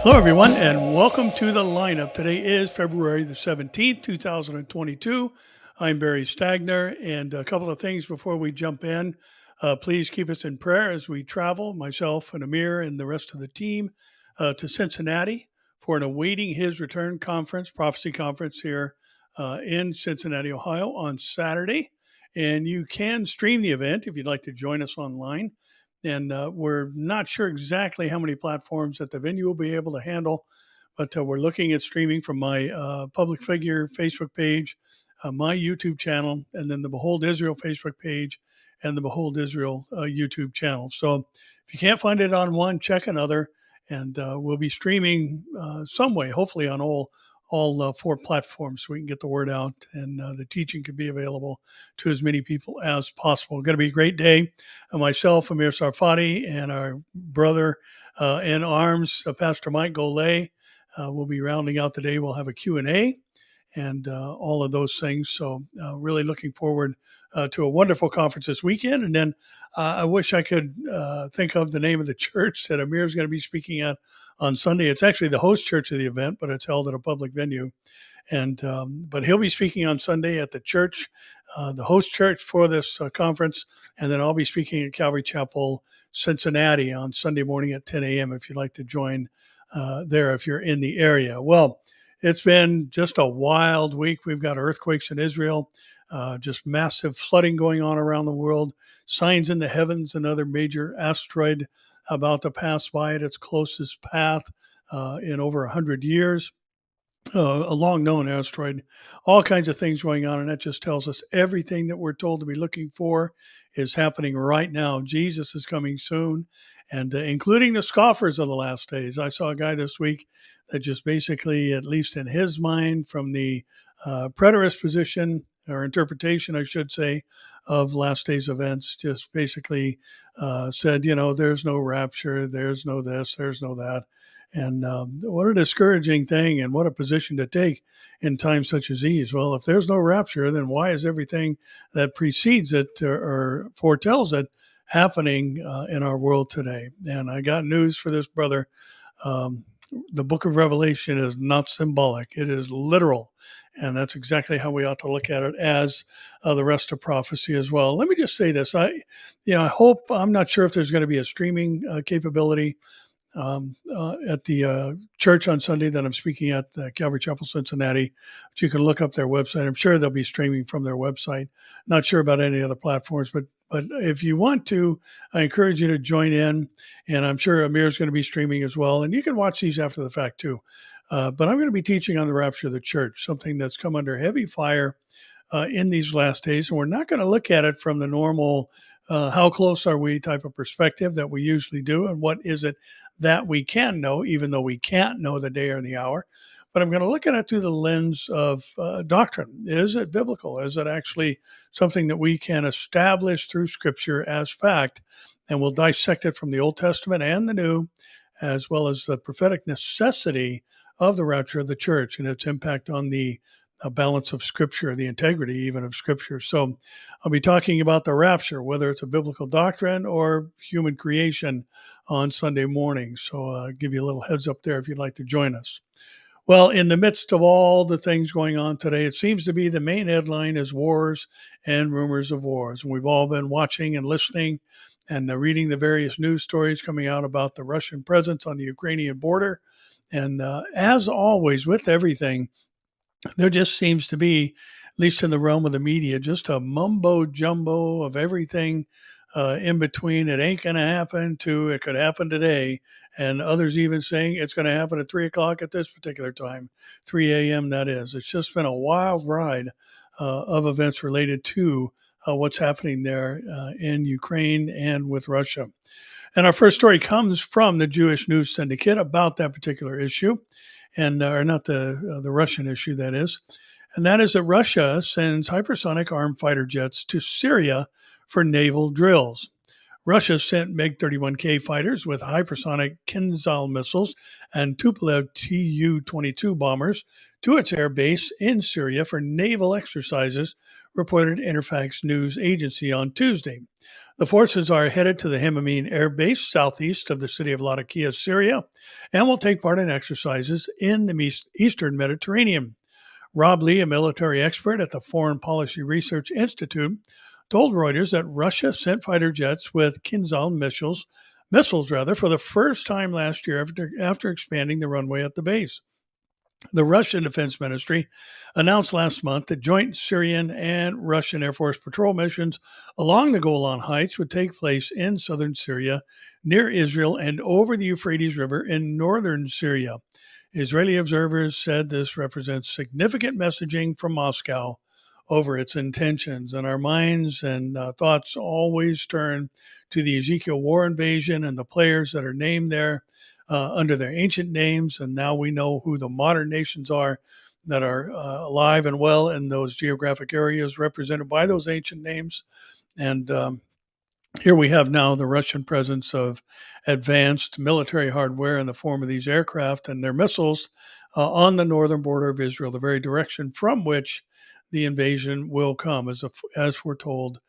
Hello, everyone, and welcome to the lineup. Today is February the 17th, 2022. I'm Barry Stagner, and a couple of things before we jump in. Please keep us in prayer as we travel, myself and Amir and the rest of the team, to Cincinnati for an Awaiting His Return conference, prophecy conference here in Cincinnati, Ohio on Saturday. And you can stream the event if you'd like to join us online. And we're not sure exactly how many platforms that the venue will be able to handle, but we're looking at streaming from my public figure Facebook page, my YouTube channel, and then the Behold Israel Facebook page and the Behold Israel YouTube channel. So if you can't find it on one, check another, and we'll be streaming some way, hopefully on all four platforms, so we can get the word out and the teaching can be available to as many people as possible. Going to be a great day. Myself, Amir Sarfati, and our brother in arms, Pastor Mike Golay, will be rounding out the day. We'll have a Q&A and all of those things. So really looking forward to a wonderful conference this weekend. And then I wish I could think of the name of the church that Amir is going to be speaking at on Sunday. It's actually the host church of the event, but it's held at a public venue. And but he'll be speaking on Sunday at the church, the host church for this conference. And then I'll be speaking at Calvary Chapel, Cincinnati on Sunday morning at 10 a.m. if you'd like to join there if you're in the area. Well, it's been just a wild week. We've got earthquakes in Israel, just massive flooding going on around the world, signs in the heavens, another major asteroid about to pass by at its closest path in over 100 years, a long-known asteroid, all kinds of things going on, and that just tells us everything that we're told to be looking for is happening right now. Jesus is coming soon, and including the scoffers of the last days. I saw a guy this week that just basically, at least in his mind, from the preterist position, or interpretation, I should say, of last day's events, just basically said, there's no rapture, there's no this, there's no that. And what a discouraging thing and what a position to take in times such as these. Well, if there's no rapture, then why is everything that precedes it or foretells it happening in our world today? And I got news for this brother. The book of Revelation is not symbolic. It is literal. And that's exactly how we ought to look at it as the rest of prophecy as well. Let me just say this. I hope, I'm not sure if there's going to be a streaming capability at the church on Sunday that I'm speaking at, Calvary Chapel, Cincinnati. But you can look up their website. I'm sure they'll be streaming from their website. Not sure about any other platforms, but if you want to, I encourage you to join in. And I'm sure Amir's going to be streaming as well. And you can watch these after the fact too. But I'm going to be teaching on the rapture of the church, something that's come under heavy fire in these last days. And we're not going to look at it from the normal how close are we type of perspective that we usually do, and what is it that we can know, even though we can't know the day or the hour. But I'm going to look at it through the lens of doctrine. Is it biblical? Is it actually something that we can establish through Scripture as fact? And we'll dissect it from the Old Testament and the New, as well as the prophetic necessity of the rapture of the church and its impact on the balance of Scripture, the integrity even of Scripture. So I'll be talking about the rapture, whether it's a biblical doctrine or human creation on Sunday morning. So I'll give you a little heads up there if you'd like to join us. Well, in the midst of all the things going on today, it seems to be the main headline is wars and rumors of wars. And we've all been watching and listening and reading the various news stories coming out about the Russian presence on the Ukrainian border. And as always, with everything, there just seems to be, at least in the realm of the media, just a mumbo jumbo of everything in between. It ain't going to happen to it could happen today. And others even saying it's going to happen at 3 o'clock at this particular time, 3 a.m. that is. It's just been a wild ride of events related to what's happening there in Ukraine and with Russia. And our first story comes from the Jewish News Syndicate about that particular issue. And or not the Russian issue, that is. And that is that Russia sends hypersonic armed fighter jets to Syria for naval drills. Russia sent MiG-31K fighters with hypersonic Kinzhal missiles and Tupolev Tu-22 bombers to its air base in Syria for naval exercises, reported Interfax news agency on Tuesday. The forces are headed to the Hemamine air base southeast of the city of Latakia, Syria, and will take part in exercises in the eastern Mediterranean. Rob Lee, a military expert at the Foreign Policy Research Institute, told Reuters that Russia sent fighter jets with Kinzhal missiles for the first time last year after expanding the runway at the base. The Russian Defense Ministry announced last month that joint Syrian and Russian Air Force patrol missions along the Golan Heights would take place in southern Syria, near Israel, and over the Euphrates River in northern Syria. Israeli observers said this represents significant messaging from Moscow over its intentions, and our minds and thoughts always turn to the Ezekiel war invasion and the players that are named there under their ancient names, and now we know who the modern nations are that are alive and well in those geographic areas represented by those ancient names. And here we have now the Russian presence of advanced military hardware in the form of these aircraft and their missiles on the northern border of Israel, the very direction from which the invasion will come, as foretold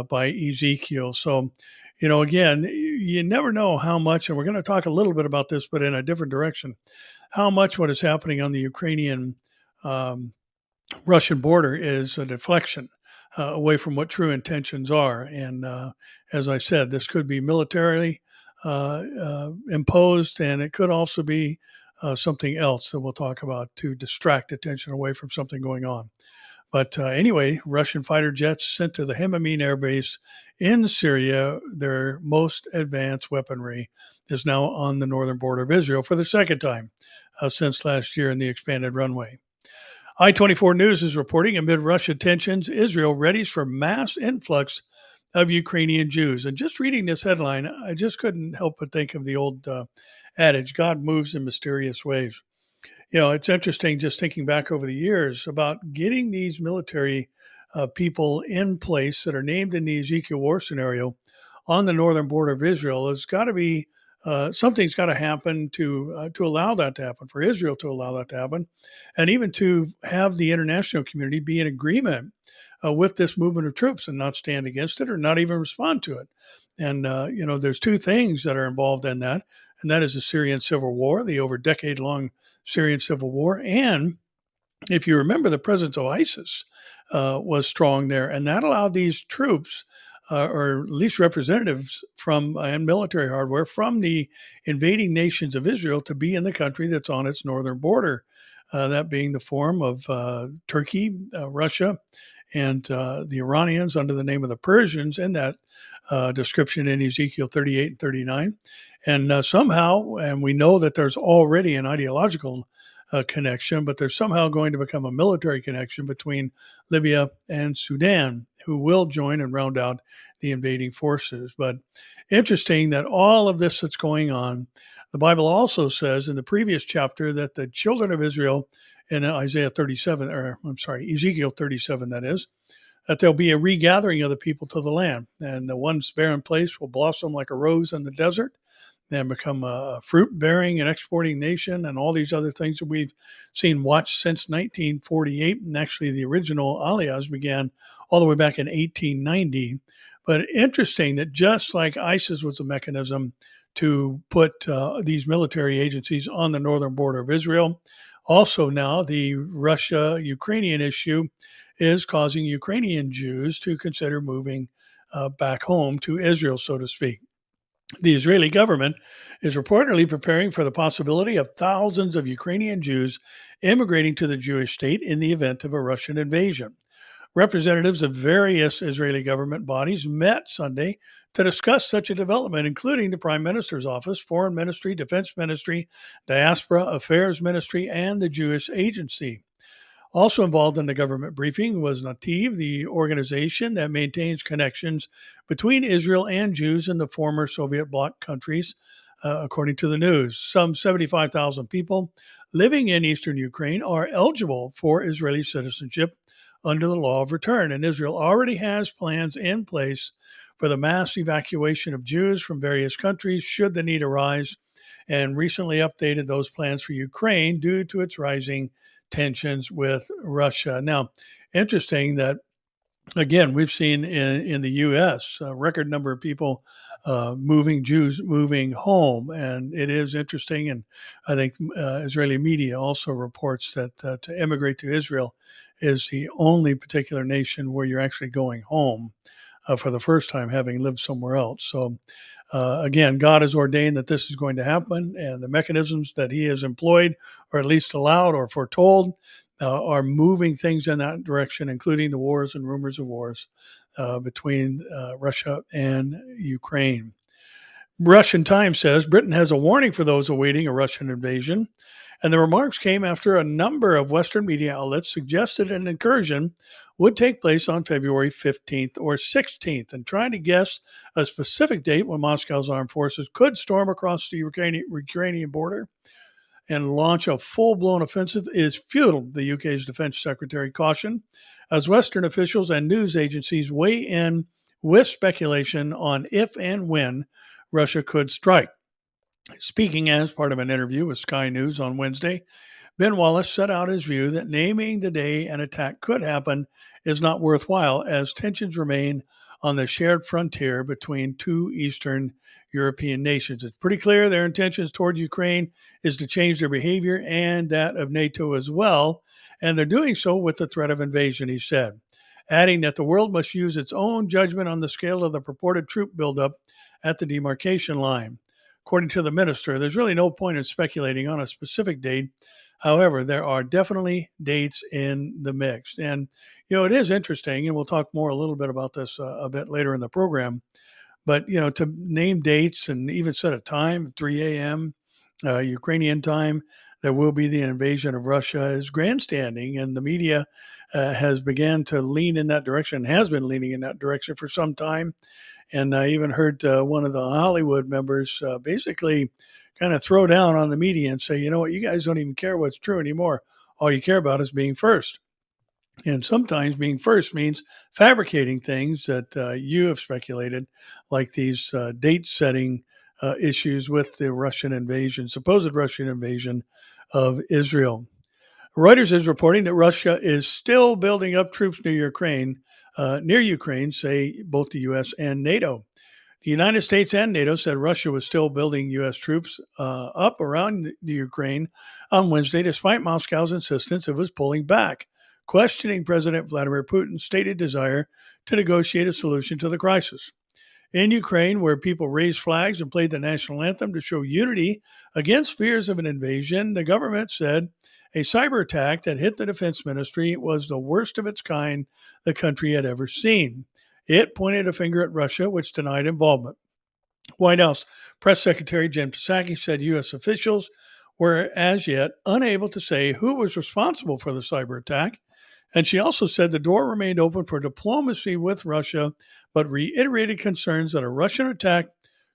by Ezekiel. So, again, you never know how much, and we're going to talk a little bit about this, but in a different direction, how much what is happening on the Ukrainian Russian border is a deflection away from what true intentions are. And as I said, this could be militarily imposed, and it could also be something else that we'll talk about to distract attention away from something going on. But anyway, Russian fighter jets sent to the Hemamine air base in Syria, their most advanced weaponry, is now on the northern border of Israel for the second time since last year in the expanded runway. I-24 News is reporting amid Russia tensions, Israel readies for mass influx of Ukrainian Jews. And just reading this headline, I just couldn't help but think of the old adage, God moves in mysterious ways. It's interesting just thinking back over the years about getting these military people in place that are named in the Ezekiel war scenario on the northern border of Israel. There's got to be something's got to happen to allow that to happen, for Israel to allow that to happen, and even to have the international community be in agreement with this movement of troops and not stand against it or not even respond to it. And, there's two things that are involved in that, and that is the Syrian civil war, the over decade-long Syrian civil war. And if you remember, the presence of ISIS was strong there, and that allowed these troops, or at least representatives from and military hardware from the invading nations of Israel, to be in the country that's on its northern border, that being the form of Turkey, Russia, and the Iranians under the name of the Persians in that description in Ezekiel 38 and 39. And somehow, and we know that there's already an ideological connection, but there's somehow going to become a military connection between Libya and Sudan, who will join and round out the invading forces. But interesting that all of this that's going on, the Bible also says in the previous chapter that the children of Israel in Ezekiel 37, that is, that there'll be a regathering of the people to the land, and the once barren place will blossom like a rose in the desert, and become a fruit-bearing and exporting nation, and all these other things that we've seen watched since 1948. And actually, the original Aliyahs began all the way back in 1890. But interesting that just like ISIS was a mechanism to put these military agencies on the northern border of Israel, also now the Russia-Ukrainian issue is causing Ukrainian Jews to consider moving back home to Israel, so to speak. The Israeli government is reportedly preparing for the possibility of thousands of Ukrainian Jews immigrating to the Jewish state in the event of a Russian invasion. Representatives of various Israeli government bodies met Sunday to discuss such a development, including the Prime Minister's Office, Foreign Ministry, Defense Ministry, Diaspora Affairs Ministry, and the Jewish Agency. Also involved in the government briefing was Nativ, the organization that maintains connections between Israel and Jews in the former Soviet bloc countries, according to the news. Some 75,000 people living in eastern Ukraine are eligible for Israeli citizenship under the law of return. And Israel already has plans in place for the mass evacuation of Jews from various countries should the need arise, and recently updated those plans for Ukraine due to its rising tensions with Russia. Now, interesting that again, we've seen in the U.S. a record number of people Jews moving home. And it is interesting. And I think Israeli media also reports that to immigrate to Israel is the only particular nation where you're actually going home for the first time, having lived somewhere else. So again, God has ordained that this is going to happen, and the mechanisms that he has employed, or at least allowed or foretold, are moving things in that direction, including the wars and rumors of wars between Russia and Ukraine. Russian Times says Britain has a warning for those awaiting a Russian invasion. And the remarks came after a number of Western media outlets suggested an incursion would take place on February 15th or 16th. And trying to guess a specific date when Moscow's armed forces could storm across the Ukrainian border and launch a full-blown offensive is futile, the UK's defense secretary cautioned, as Western officials and news agencies weigh in with speculation on if and when Russia could strike. Speaking as part of an interview with Sky News on Wednesday, Ben Wallace set out his view that naming the day an attack could happen is not worthwhile, as tensions remain on the shared frontier between two Eastern European nations. It's pretty clear their intentions toward Ukraine is to change their behavior and that of NATO as well, and they're doing so with the threat of invasion, he said, adding that the world must use its own judgment on the scale of the purported troop buildup at the demarcation line. According to the minister, there's really no point in speculating on a specific date. However, there are definitely dates in the mix. And, it is interesting, and we'll talk more a little bit about this a bit later in the program. But, to name dates and even set a time, 3 a.m. Ukrainian time, there will be the invasion of Russia is grandstanding. And the media has began to lean in that direction, has been leaning in that direction for some time. And I even heard one of the Hollywood members basically kind of throw down on the media and say, you know what, you guys don't even care what's true anymore. All you care about is being first. And sometimes being first means fabricating things that you have speculated, like these date setting issues with the supposed Russian invasion of Israel. Reuters is reporting that Russia is still building up troops near Ukraine, say both the U.S. and NATO. The United States and NATO said Russia was still building U.S. troops up around the Ukraine on Wednesday, despite Moscow's insistence it was pulling back, questioning President Vladimir Putin's stated desire to negotiate a solution to the crisis. In Ukraine, where people raised flags and played the national anthem to show unity against fears of an invasion, the government said a cyber attack that hit the defense ministry was the worst of its kind the country had ever seen. It pointed a finger at Russia, which denied involvement. White House Press Secretary Jen Psaki said U.S. officials were as yet unable to say who was responsible for the cyber attack. And she also said the door remained open for diplomacy with Russia, but reiterated concerns that a Russian attack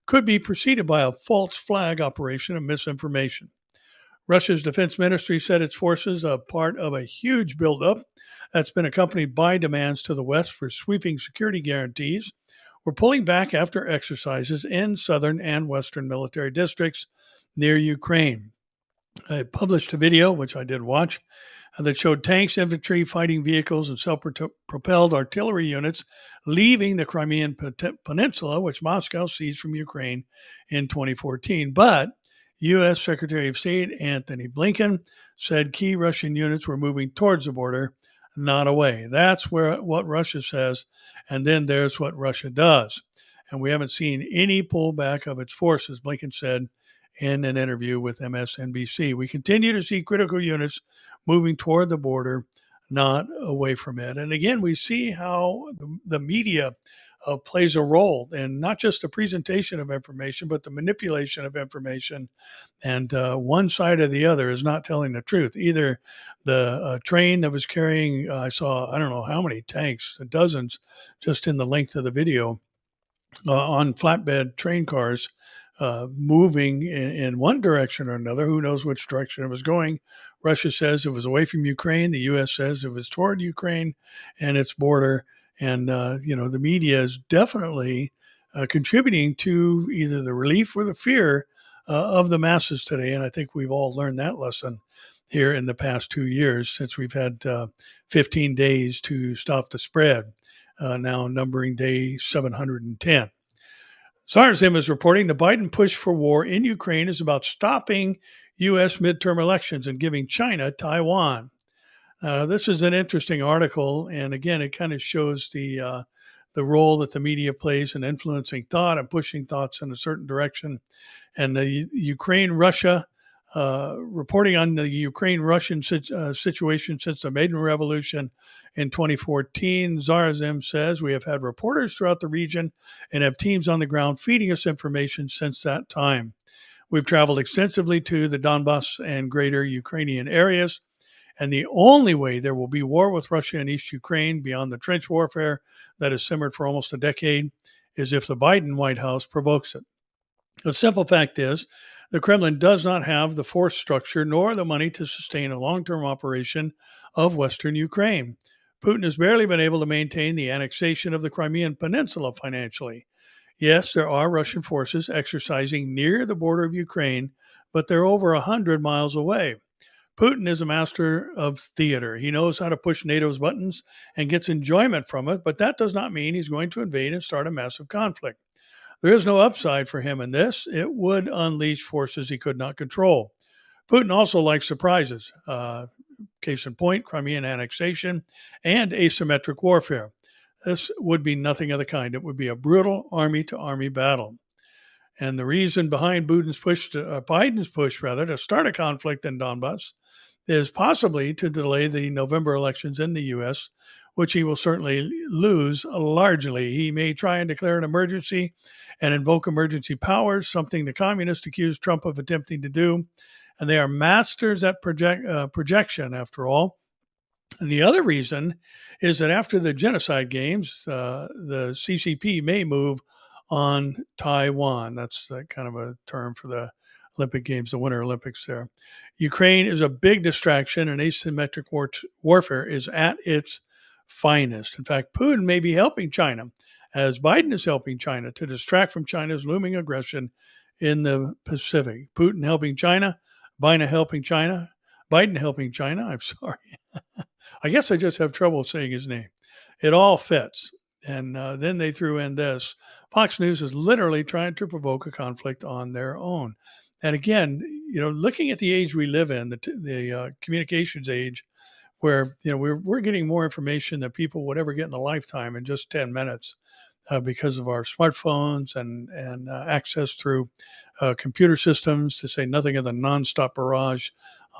could be preceded by a false flag operation of misinformation. Russia's defense ministry said its forces, a part of a huge buildup that's been accompanied by demands to the West for sweeping security guarantees, were pulling back after exercises in southern and western military districts near Ukraine. I published a video, which I did watch, that showed tanks, infantry, fighting vehicles, and self-propelled artillery units leaving the Crimean Peninsula, which Moscow seized from Ukraine in 2014. But U.S. Secretary of State Antony Blinken said key Russian units were moving towards the border, not away. That's what Russia says, and then there's what Russia does. And we haven't seen any pullback of its forces, Blinken said in an interview with MSNBC. We continue to see critical units moving toward the border, not away from it. And again, we see how the media plays a role in not just the presentation of information, but the manipulation of information. And one side or the other is not telling the truth. Either the train that was carrying, I saw, I don't know how many tanks, dozens, just in the length of the video, on flatbed train cars moving in one direction or another. Who knows which direction it was going? Russia says it was away from Ukraine. The U.S. says it was toward Ukraine and its border. And, the media is definitely contributing to either the relief or the fear of the masses today. And I think we've all learned that lesson here in the past 2 years since we've had 15 days to stop the spread, now numbering day 710. Zarzim is reporting the Biden push for war in Ukraine is about stopping U.S. midterm elections and giving China Taiwan. This is an interesting article, and again, it kind of shows the role that the media plays in influencing thought and pushing thoughts in a certain direction. And the Ukraine-Russia reporting on the Ukraine-Russian situation since the Maidan Revolution in 2014. Zarzim says, we have had reporters throughout the region and have teams on the ground feeding us information since that time. We've traveled extensively to the Donbass and greater Ukrainian areas, and the only way there will be war with Russia in East Ukraine beyond the trench warfare that has simmered for almost a decade is if the Biden White House provokes it. The simple fact is, the Kremlin does not have the force structure nor the money to sustain a long-term operation of Western Ukraine. Putin has barely been able to maintain the annexation of the Crimean Peninsula financially. Yes, there are Russian forces exercising near the border of Ukraine, but they're over 100 miles away. Putin is a master of theater. He knows how to push NATO's buttons and gets enjoyment from it, but that does not mean he's going to invade and start a massive conflict. There is no upside for him in this. It would unleash forces he could not control. Putin also likes surprises. Case in point, Crimean annexation and asymmetric warfare. This would be nothing of the kind. It would be a brutal army-to-army battle. And the reason behind Biden's push to start a conflict in Donbass is possibly to delay the November elections in the U.S., which he will certainly lose largely. He may try and declare an emergency and invoke emergency powers, something the communists accused Trump of attempting to do. And they are masters at projection, after all. And the other reason is that after the genocide games, the CCP may move on Taiwan. That's kind of a term for the Olympic Games, the Winter Olympics there. Ukraine is a big distraction, and asymmetric warfare is at its finest. In fact, Putin may be helping China, as Biden is helping China, to distract from China's looming aggression in the Pacific. Putin helping China, Biden helping China, I'm sorry. I guess I just have trouble saying his name. It all fits. And then they threw in this. Fox News is literally trying to provoke a conflict on their own. And again, looking at the age we live in, the communications age, where we're getting more information than people would ever get in a lifetime in just 10 minutes because of our smartphones and access through computer systems, to say nothing of the nonstop barrage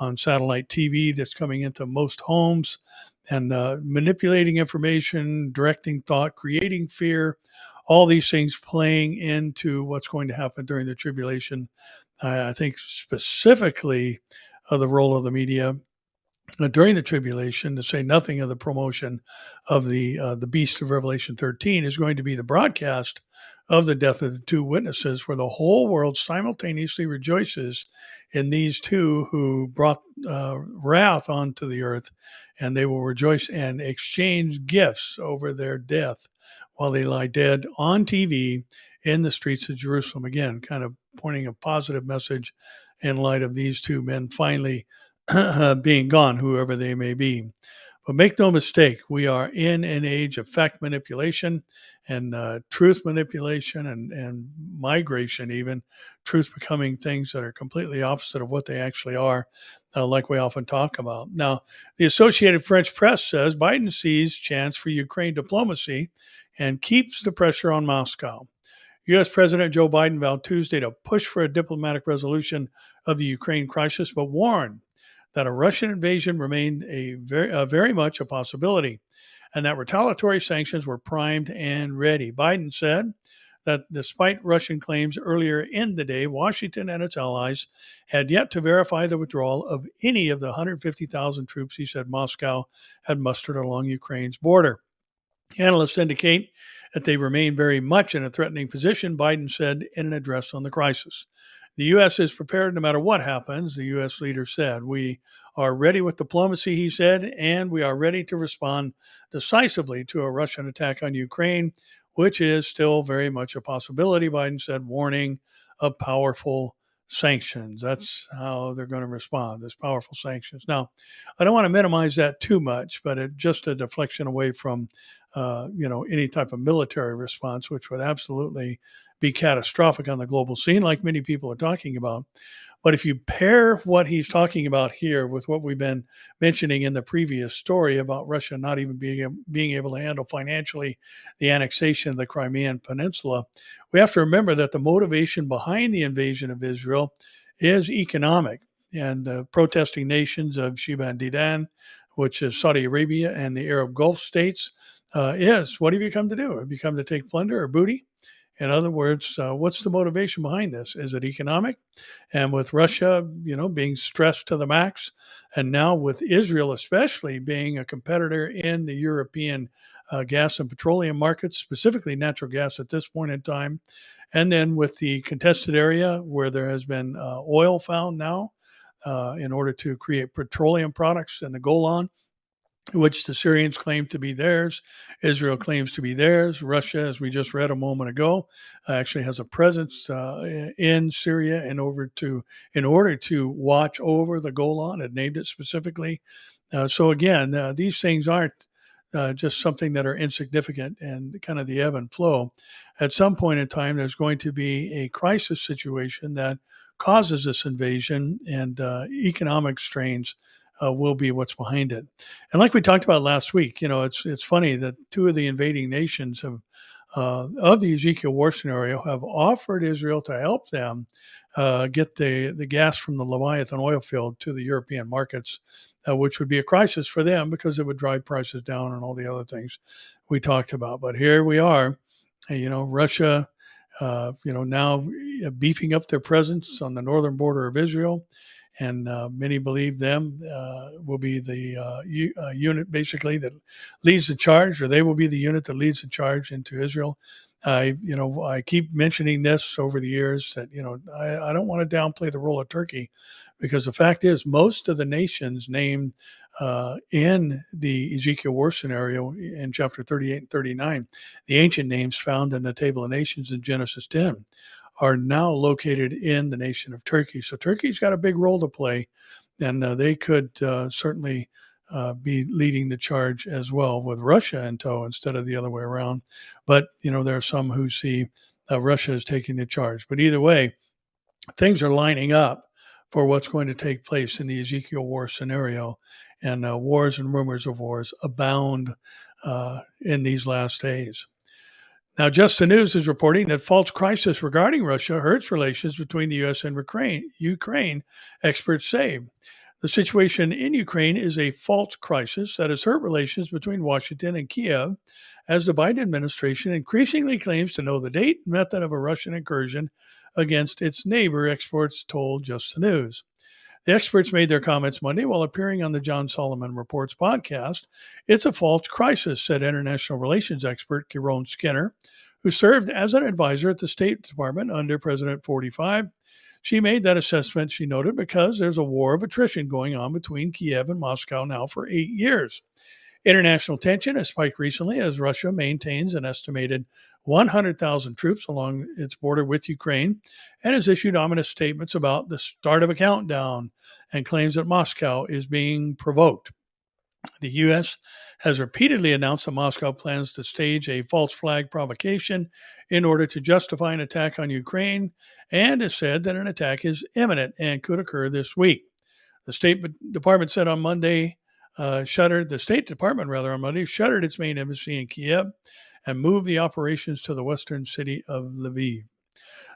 on satellite TV that's coming into most homes, and manipulating information, directing thought, creating fear, all these things playing into what's going to happen during the tribulation. I think specifically the role of the media during the tribulation, to say nothing of the promotion of the beast of Revelation 13, is going to be the broadcast of the death of the two witnesses, where the whole world simultaneously rejoices in these two who brought wrath onto the earth, and they will rejoice and exchange gifts over their death while they lie dead on TV in the streets of Jerusalem. Again, kind of pointing a positive message in light of these two men finally being gone, whoever they may be. But make no mistake, we are in an age of fact manipulation and truth manipulation and migration, even truth becoming things that are completely opposite of what they actually are, like we often talk about. Now, the Associated French Press says Biden sees chance for Ukraine diplomacy and keeps the pressure on Moscow. U.S. President Joe Biden vowed Tuesday to push for a diplomatic resolution of the Ukraine crisis, but warned that a Russian invasion remained very much a possibility, and that retaliatory sanctions were primed and ready. Biden said that despite Russian claims earlier in the day, Washington and its allies had yet to verify the withdrawal of any of the 150,000 troops he said Moscow had mustered along Ukraine's border. Analysts indicate that they remain very much in a threatening position, Biden said in an address on the crisis. The U.S. is prepared no matter what happens, the U.S. leader said. We are ready with diplomacy, he said, and we are ready to respond decisively to a Russian attack on Ukraine, which is still very much a possibility, Biden said, warning of powerful sanctions. That's how they're going to respond, as powerful sanctions. Now, I don't want to minimize that too much, but it just a deflection away from, any type of military response, which would absolutely be catastrophic on the global scene, like many people are talking about. But if you pair what he's talking about here with what we've been mentioning in the previous story about Russia not even being able to handle financially the annexation of the Crimean Peninsula, we have to remember that the motivation behind the invasion of Israel is economic. And the protesting nations of Sheba and Dedan, which is Saudi Arabia and the Arab Gulf states, is what have you come to do? Have you come to take plunder or booty? In other words, what's the motivation behind this? Is it economic? And with Russia, being stressed to the max, and now with Israel especially being a competitor in the European gas and petroleum markets, specifically natural gas at this point in time, and then with the contested area where there has been oil found now in order to create petroleum products in the Golan, which the Syrians claim to be theirs. Israel claims to be theirs. Russia, as we just read a moment ago, actually has a presence in Syria in order to watch over the Golan. It named it specifically. So again, these things aren't just something that are insignificant and kind of the ebb and flow. At some point in time, there's going to be a crisis situation that causes this invasion, and economic strains will be what's behind it. And like we talked about last week, it's funny that two of the invading nations of the Ezekiel war scenario have offered Israel to help them get the gas from the Leviathan oil field to the European markets, which would be a crisis for them because it would drive prices down and all the other things we talked about. But here we are, Russia, now beefing up their presence on the northern border of Israel. And many believe them will be the unit basically that leads the charge, or they will be the unit that leads the charge into Israel. I keep mentioning this over the years that, I don't want to downplay the role of Turkey, because the fact is most of the nations named in the Ezekiel war scenario in chapter 38 and 39, the ancient names found in the Table of Nations in Genesis 10, are now located in the nation of Turkey. So Turkey's got a big role to play, and they could certainly be leading the charge as well, with Russia in tow instead of the other way around. But, there are some who see Russia as taking the charge. But either way, things are lining up for what's going to take place in the Ezekiel war scenario. And wars and rumors of wars abound in these last days. Now, Just the News is reporting that false crisis regarding Russia hurts relations between the U.S. and Ukraine, experts say. The situation in Ukraine is a false crisis that has hurt relations between Washington and Kiev, as the Biden administration increasingly claims to know the date and method of a Russian incursion against its neighbor, experts told Just the News. The experts made their comments Monday while appearing on the John Solomon Reports podcast. It's a false crisis, said international relations expert Kieron Skinner, who served as an advisor at the State Department under President 45. She made that assessment, she noted, because there's a war of attrition going on between Kiev and Moscow now for 8 years. International tension has spiked recently as Russia maintains an estimated 100,000 troops along its border with Ukraine and has issued ominous statements about the start of a countdown and claims that Moscow is being provoked. The U.S. has repeatedly announced that Moscow plans to stage a false flag provocation in order to justify an attack on Ukraine, and has said that an attack is imminent and could occur this week. The State Department said on Monday, shuttered its main embassy in Kiev and moved the operations to the western city of Lviv.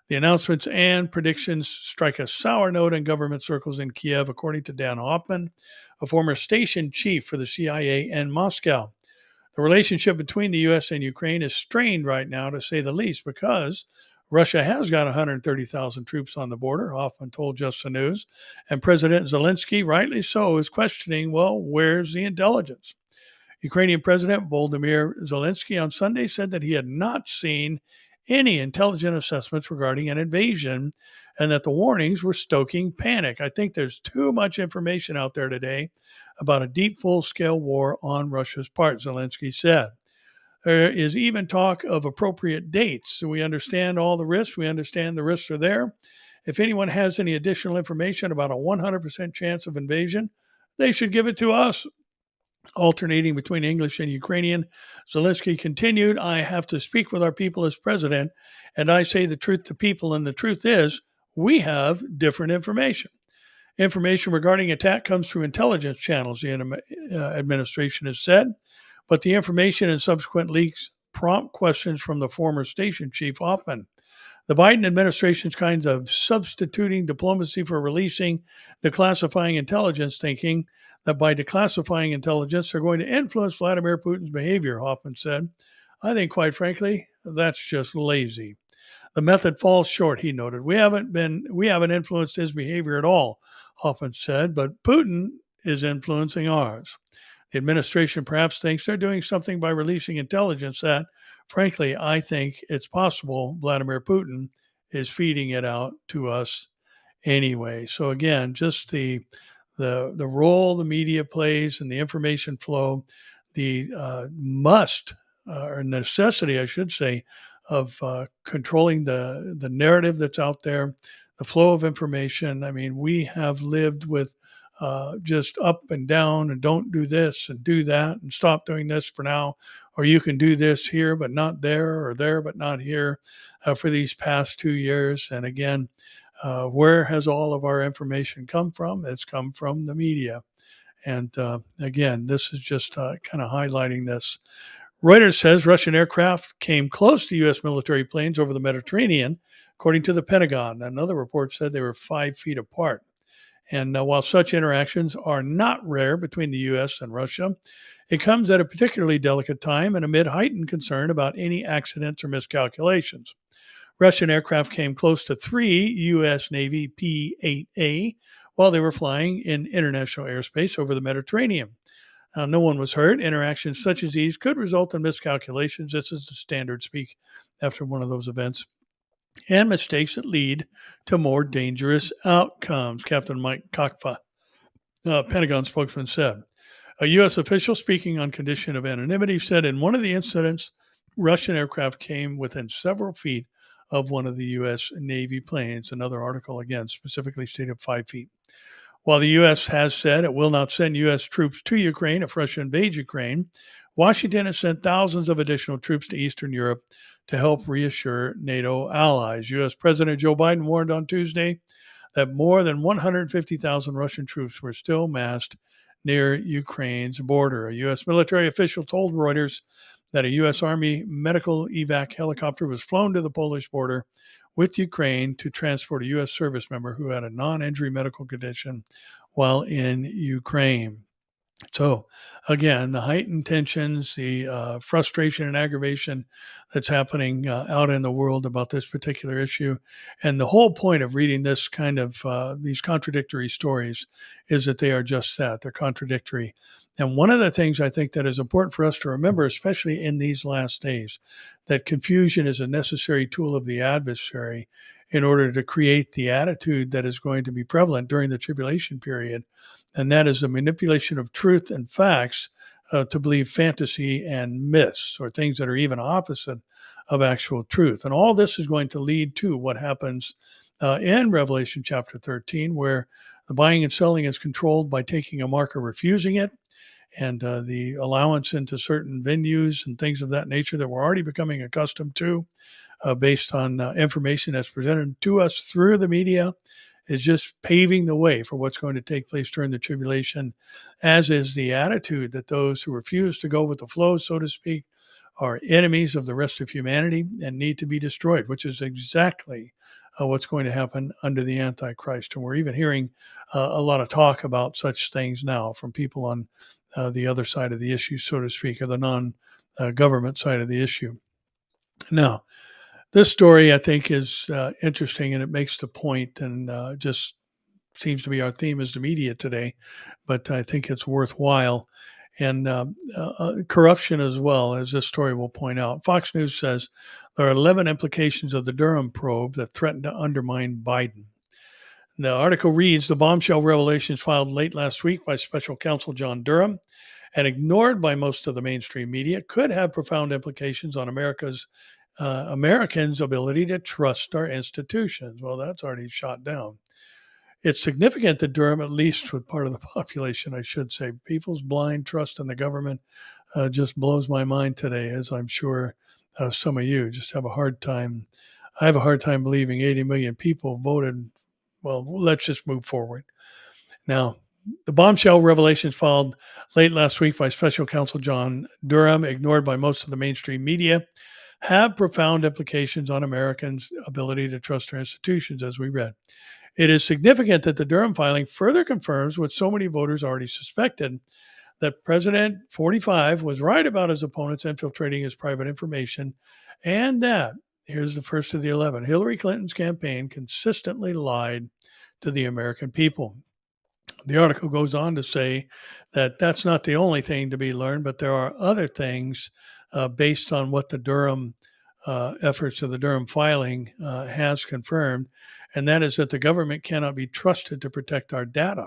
The announcements and predictions strike a sour note in government circles in Kiev, according to Dan Hoffman, a former station chief for the CIA in Moscow. The relationship between the U.S. and Ukraine is strained right now, to say the least, because Russia has got 130,000 troops on the border, Hoffman told Just the News, and President Zelensky, rightly so, is questioning, well, where's the intelligence? Ukrainian President Volodymyr Zelensky on Sunday said that he had not seen any intelligent assessments regarding an invasion and that the warnings were stoking panic. I think there's too much information out there today about a deep, full-scale war on Russia's part, Zelensky said. There is even talk of appropriate dates. So we understand all the risks. We understand the risks are there. If anyone has any additional information about a 100% chance of invasion, they should give it to us. Alternating between English and Ukrainian, Zelensky continued, I have to speak with our people as president, and I say the truth to people, and the truth is we have different information. Information regarding attack comes through intelligence channels, the administration has said, but the information and subsequent leaks prompt questions from the former station chief often. The Biden administration's kinds of substituting diplomacy for releasing declassifying intelligence, thinking that by declassifying intelligence, they're going to influence Vladimir Putin's behavior, Hoffman said. I think, quite frankly, that's just lazy. The method falls short, he noted. We haven't influenced his behavior at all, Hoffman said, but Putin is influencing ours. The administration perhaps thinks they're doing something by releasing intelligence that, frankly, I think it's possible Vladimir Putin is feeding it out to us anyway. So again, just the role the media plays and the information flow, the or necessity, I should say, of controlling the narrative that's out there, the flow of information. I mean, we have lived with just up and down and don't do this and do that and stop doing this for now, or you can do this here but not there, or there but not here, for these past 2 years. And again, where has all of our information come from? It's come from the media. And again, this is just kind of highlighting this. Reuters says Russian aircraft came close to U.S. military planes over the Mediterranean, according to the Pentagon. Another report said they were 5 feet apart. And while such interactions are not rare between the U.S. and Russia, it comes at a particularly delicate time and amid heightened concern about any accidents or miscalculations. Russian aircraft came close to 3 U.S. Navy P-8A while they were flying in international airspace over the Mediterranean. No one was hurt. Interactions such as these could result in miscalculations. This is the standard speak after one of those events. And mistakes that lead to more dangerous outcomes, Captain Mike Kokfa, Pentagon spokesman, said. A U.S. official speaking on condition of anonymity said in one of the incidents, Russian aircraft came within several feet of one of the U.S. Navy planes. Another article, again, specifically stated 5 feet. While the U.S. has said it will not send U.S. troops to Ukraine if Russia invades Ukraine, Washington has sent thousands of additional troops to Eastern Europe to help reassure NATO allies. U.S. President Joe Biden warned on Tuesday that more than 150,000 Russian troops were still massed near Ukraine's border. A U.S. military official told Reuters that a U.S. Army medical evac helicopter was flown to the Polish border with Ukraine to transport a U.S. service member who had a non-injury medical condition while in Ukraine. So, again, the heightened tensions, the frustration and aggravation that's happening out in the world about this particular issue. And the whole point of reading this kind of these contradictory stories is that they are just that. They're contradictory. And one of the things I think that is important for us to remember, especially in these last days, that confusion is a necessary tool of the adversary in order to create the attitude that is going to be prevalent during the tribulation period. And that is the manipulation of truth and facts to believe fantasy and myths, or things that are even opposite of actual truth. And all this is going to lead to what happens in Revelation chapter 13, where the buying and selling is controlled by taking a mark or refusing it, and the allowance into certain venues and things of that nature that we're already becoming accustomed to based on information that's presented to us through the media, is just paving the way for what's going to take place during the tribulation, as is the attitude that those who refuse to go with the flow, so to speak, are enemies of the rest of humanity and need to be destroyed, which is exactly what's going to happen under the Antichrist. And we're even hearing a lot of talk about such things now from people on the other side of the issue, so to speak, or the non-government side of the issue. Now, this story, I think, is interesting, and it makes the point, and just seems to be our theme as the media today, but I think it's worthwhile. and corruption as well, as this story will point out. Fox News says there are 11 implications of the Durham probe that threaten to undermine Biden. The article reads, the bombshell revelations filed late last week by special counsel John Durham and ignored by most of the mainstream media could have profound implications on Americans' ability to trust our institutions. Well, that's already shot down. It's significant that Durham, at least with part of the population, I should say, people's blind trust in the government just blows my mind today, as I'm sure some of you just have a hard time. I have a hard time believing 80 million people voted. Well, let's just move forward. Now, the bombshell revelations filed late last week by special counsel John Durham, ignored by most of the mainstream media, have profound implications on Americans' ability to trust our institutions, as we read. It is significant that the Durham filing further confirms what so many voters already suspected, that President 45 was right about his opponents infiltrating his private information, and that, here's the first of the 11, Hillary Clinton's campaign consistently lied to the American people. The article goes on to say that that's not the only thing to be learned, but there are other things based on what the Durham efforts of the Durham filing has confirmed, and that is that the government cannot be trusted to protect our data.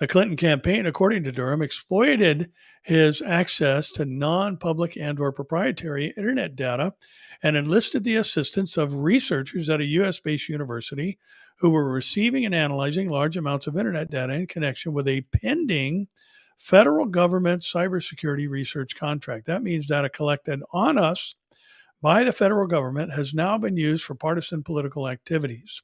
The Clinton campaign, according to Durham, exploited his access to non-public and or proprietary internet data and enlisted the assistance of researchers at a U.S.-based university who were receiving and analyzing large amounts of internet data in connection with a pending federal government cybersecurity research contract. That means data collected on us by the federal government has now been used for partisan political activities.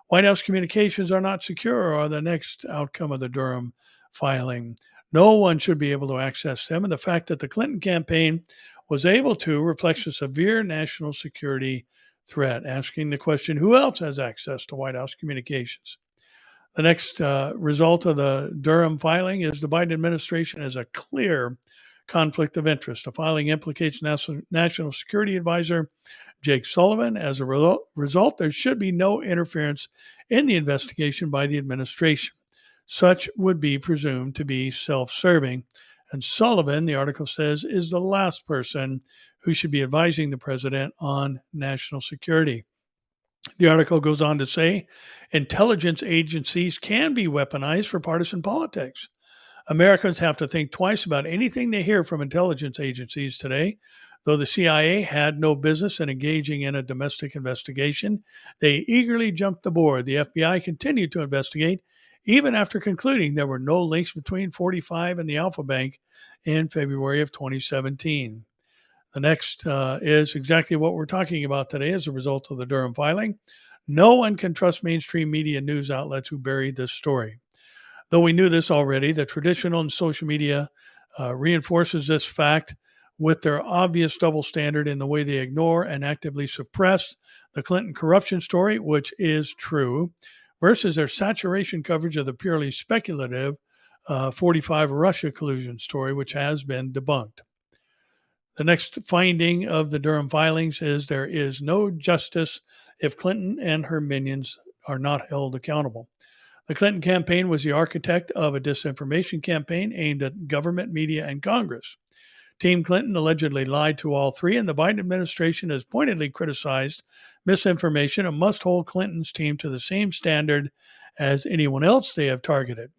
White House communications are not secure, are the next outcome of the Durham filing. No one should be able to access them, and the fact that the Clinton campaign was able to reflects a severe national security threat, asking the question, who else has access to White House communications? The next result of the Durham filing is the Biden administration has a clear conflict of interest. The filing implicates National Security Advisor Jake Sullivan. As a result, there should be no interference in the investigation by the administration. Such would be presumed to be self-serving. And Sullivan, the article says, is the last person who should be advising the president on national security. The article goes on to say, intelligence agencies can be weaponized for partisan politics. Americans have to think twice about anything they hear from intelligence agencies today. Though the CIA had no business in engaging in a domestic investigation, they eagerly jumped aboard. The FBI continued to investigate, even after concluding there were no links between 45 and the Alpha Bank in February of 2017. The next is exactly what we're talking about today as a result of the Durham filing. No one can trust mainstream media news outlets who buried this story. Though we knew this already, the traditional and social media reinforces this fact with their obvious double standard in the way they ignore and actively suppress the Clinton corruption story, which is true, versus their saturation coverage of the purely speculative 45 Russia collusion story, which has been debunked. The next finding of the Durham filings is there is no justice if Clinton and her minions are not held accountable. The Clinton campaign was the architect of a disinformation campaign aimed at government, media, and Congress. Team Clinton allegedly lied to all three, and the Biden administration has pointedly criticized misinformation and must hold Clinton's team to the same standard as anyone else they have targeted.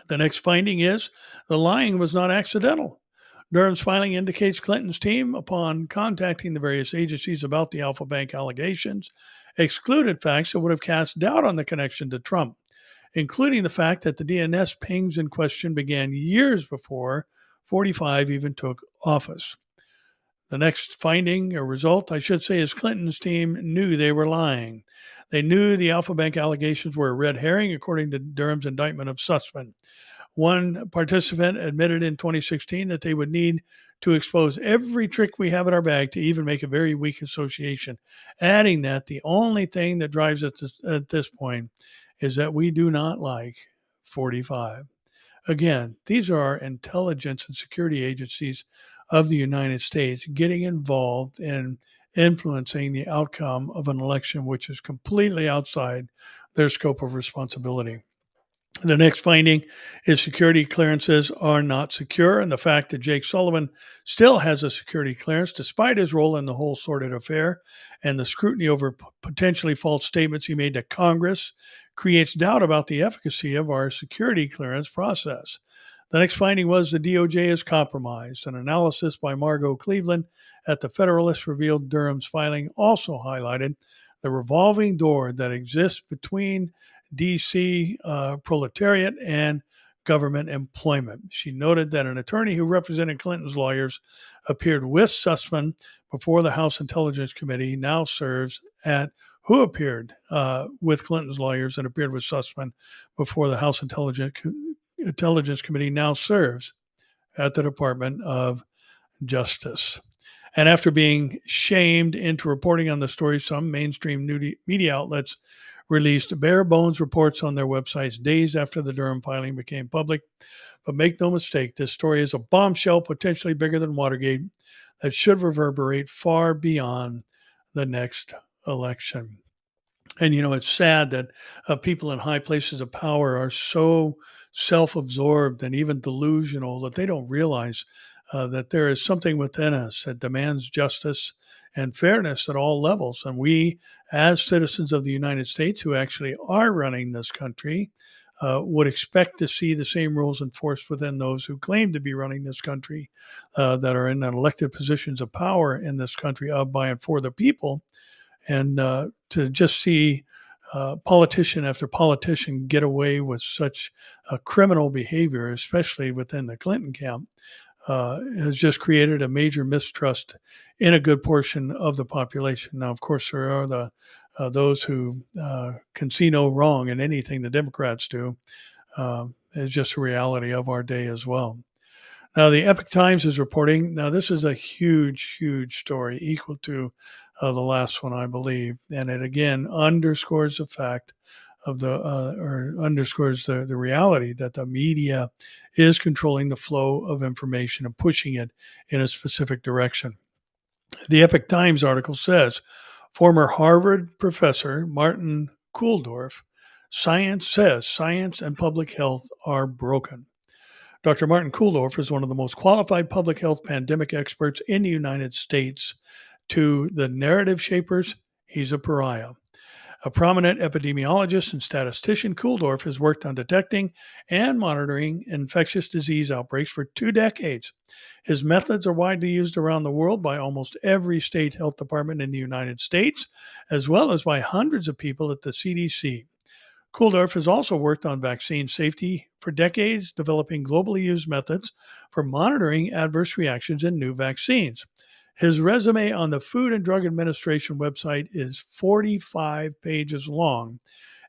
The next finding is the lying was not accidental. Durham's filing indicates Clinton's team, upon contacting the various agencies about the Alpha Bank allegations, excluded facts that would have cast doubt on the connection to Trump, including the fact that the DNS pings in question began years before 45 even took office. The next finding, or result, I should say, is Clinton's team knew they were lying. They knew the Alpha Bank allegations were a red herring, according to Durham's indictment of Sussman. One participant admitted in 2016 that they would need to expose every trick we have in our bag to even make a very weak association, adding that the only thing that drives us at this point is that we do not like 45. Again, these are our intelligence and security agencies of the United States getting involved in influencing the outcome of an election which is completely outside their scope of responsibility. The next finding is security clearances are not secure, and the fact that Jake Sullivan still has a security clearance despite his role in the whole sordid affair and the scrutiny over potentially false statements he made to Congress creates doubt about the efficacy of our security clearance process. The next finding was the DOJ is compromised. An analysis by Margot Cleveland at the Federalist revealed Durham's filing also highlighted the revolving door that exists between DC proletariat and government employment. She noted that an attorney who represented Clinton's lawyers appeared with Sussman before the House Intelligence Committee now serves at who appeared with Clinton's lawyers and appeared with Sussman before the House Intelligence Committee now serves at the Department of Justice. And after being shamed into reporting on the story, some mainstream media outlets released bare bones reports on their websites days after the Durham filing became public. But make no mistake, this story is a bombshell potentially bigger than Watergate that should reverberate far beyond the next election. And, it's sad that people in high places of power are so self absorbed and even delusional that they don't realize that there is something within us that demands justice and fairness at all levels. And we, as citizens of the United States who actually are running this country, would expect to see the same rules enforced within those who claim to be running this country, that are in elected positions of power in this country, of, by, and for the people. And to just see politician after politician get away with such criminal behavior, especially within the Clinton camp, has just created a major mistrust in a good portion of the population. Now, of course, there are those who can see no wrong in anything the Democrats do. It's just a reality of our day as well. Now, the Epoch Times is reporting. Now, this is a huge, huge story, equal to the last one, I believe, and it again underscores the fact of underscores the reality that the media is controlling the flow of information and pushing it in a specific direction. The Epoch Times article says former Harvard professor Martin Kulldorff says science and public health are broken. Dr. Martin Kulldorff is one of the most qualified public health pandemic experts in the United States. To the narrative shapers, he's a pariah. A prominent epidemiologist and statistician, Kulldorff has worked on detecting and monitoring infectious disease outbreaks for 2 decades. His methods are widely used around the world by almost every state health department in the United States, as well as by hundreds of people at the CDC. Kulldorff has also worked on vaccine safety for decades, developing globally used methods for monitoring adverse reactions in new vaccines. His resume on the Food and Drug Administration website is 45 pages long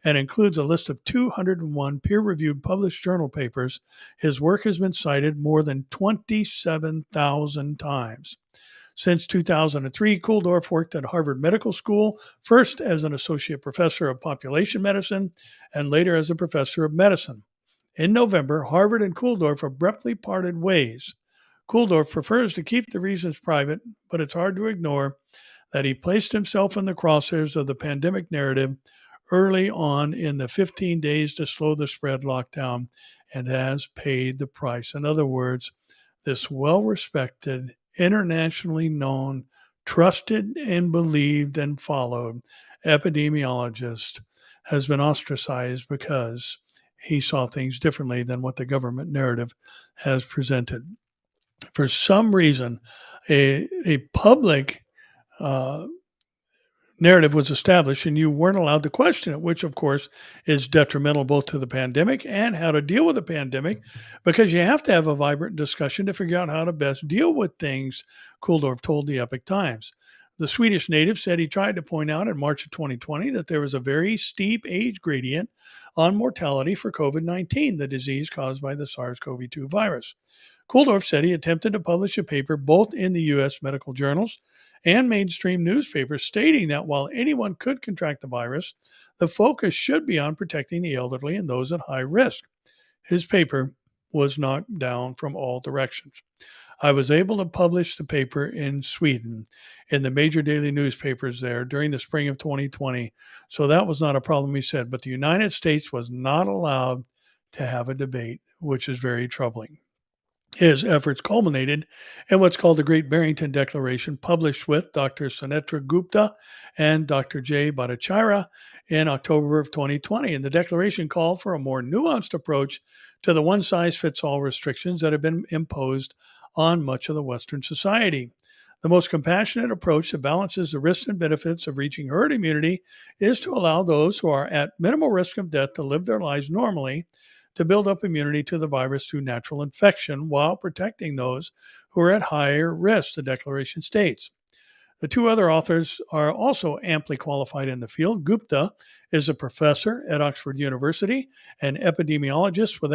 and includes a list of 201 peer-reviewed published journal papers. His work has been cited more than 27,000 times. Since 2003, Kulldorff worked at Harvard Medical School, first as an associate professor of population medicine and later as a professor of medicine. In November, Harvard and Kulldorff abruptly parted ways. Kulldorff prefers to keep the reasons private, but it's hard to ignore that he placed himself in the crosshairs of the pandemic narrative early on in the 15 days to slow the spread lockdown and has paid the price. In other words, this well-respected, internationally known, trusted and believed and followed epidemiologist has been ostracized because he saw things differently than what the government narrative has presented. For some reason, a public narrative was established and you weren't allowed to question it, which of course is detrimental both to the pandemic and how to deal with the pandemic, because you have to have a vibrant discussion to figure out how to best deal with things, Kulldorff told the Epoch Times. The Swedish native said he tried to point out in March of 2020 that there was a very steep age gradient on mortality for COVID-19, the disease caused by the SARS-CoV-2 virus. Kulldorff said he attempted to publish a paper both in the U.S. medical journals and mainstream newspapers stating that while anyone could contract the virus, the focus should be on protecting the elderly and those at high risk. His paper was knocked down from all directions. I was able to publish the paper in Sweden in the major daily newspapers there during the spring of 2020, so that was not a problem, he said, but the United States was not allowed to have a debate, which is very troubling. His efforts culminated in what's called the Great Barrington Declaration, published with Dr. Sunetra Gupta and Dr. J. Bhattacharya in October of 2020. And the declaration called for a more nuanced approach to the one-size-fits-all restrictions that have been imposed on much of the Western society. The most compassionate approach that balances the risks and benefits of reaching herd immunity is to allow those who are at minimal risk of death to live their lives normally, to build up immunity to the virus through natural infection while protecting those who are at higher risk, the declaration states. The two other authors are also amply qualified in the field. Gupta is a professor at Oxford University, an epidemiologist with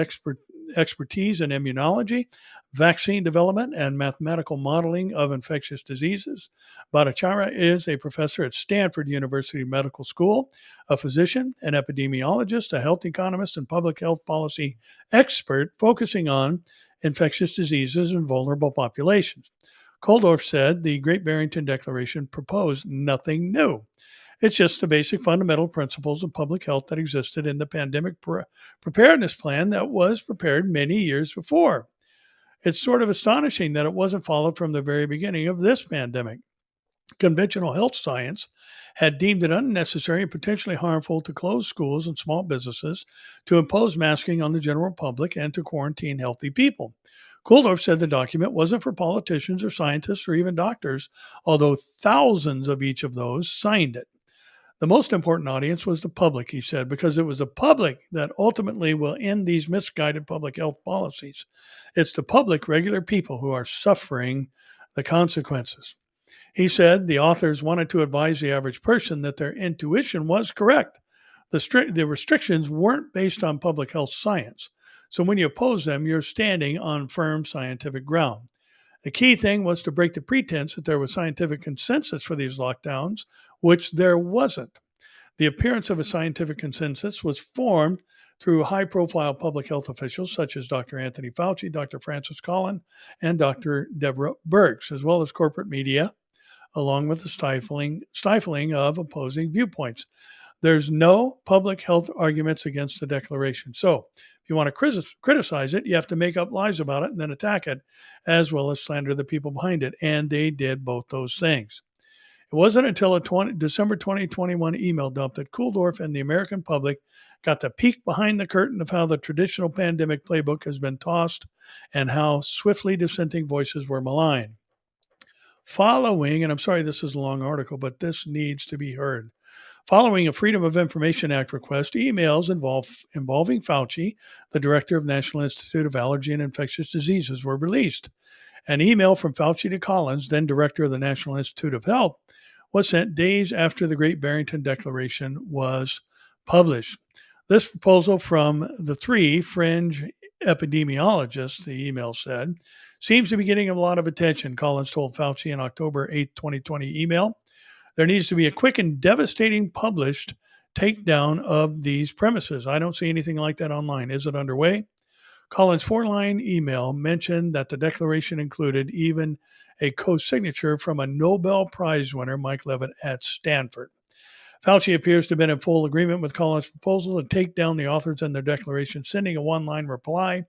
expertise in immunology, vaccine development, and mathematical modeling of infectious diseases. Bhattacharya is a professor at Stanford University Medical School, a physician, an epidemiologist, a health economist, and public health policy expert focusing on infectious diseases and vulnerable populations. Kuldorf said the Great Barrington Declaration proposed nothing new. It's just the basic fundamental principles of public health that existed in the pandemic preparedness plan that was prepared many years before. It's sort of astonishing that it wasn't followed from the very beginning of this pandemic. Conventional health science had deemed it unnecessary and potentially harmful to close schools and small businesses, to impose masking on the general public, and to quarantine healthy people. Kuldorf said the document wasn't for politicians or scientists or even doctors, although thousands of each of those signed it. The most important audience was the public, he said, because it was the public that ultimately will end these misguided public health policies. It's the public, regular people, who are suffering the consequences. He said the authors wanted to advise the average person that their intuition was correct. The restrictions weren't based on public health science. So when you oppose them, you're standing on firm scientific ground. The key thing was to break the pretense that there was scientific consensus for these lockdowns, which there wasn't. The appearance of a scientific consensus was formed through high-profile public health officials such as Dr. Anthony Fauci, Dr. Francis Collins, and Dr. Deborah Birx, as well as corporate media, along with the stifling of opposing viewpoints. There's no public health arguments against the declaration. So if you want to criticize it, you have to make up lies about it and then attack it, as well as slander the people behind it. And they did both those things. It wasn't until a December 2021 email dump that Kuldorf and the American public got the peek behind the curtain of how the traditional pandemic playbook has been tossed and how swiftly dissenting voices were maligned. Following, and I'm sorry this is a long article, but this needs to be heard. Following a Freedom of Information Act request, emails involving Fauci, the director of National Institute of Allergy and Infectious Diseases, were released. An email from Fauci to Collins, then director of the National Institute of Health, was sent days after the Great Barrington Declaration was published. This proposal from the three fringe epidemiologists, the email said, seems to be getting a lot of attention, Collins told Fauci in October 8, 2020 email. There needs to be a quick and devastating published takedown of these premises. I don't see anything like that online. Is it underway? Collins' 4-line email mentioned that the declaration included even a co-signature from a Nobel Prize winner, Mike Levitt, at Stanford. Fauci appears to have been in full agreement with Collins' proposal to take down the authors and their declaration, sending a one-line reply.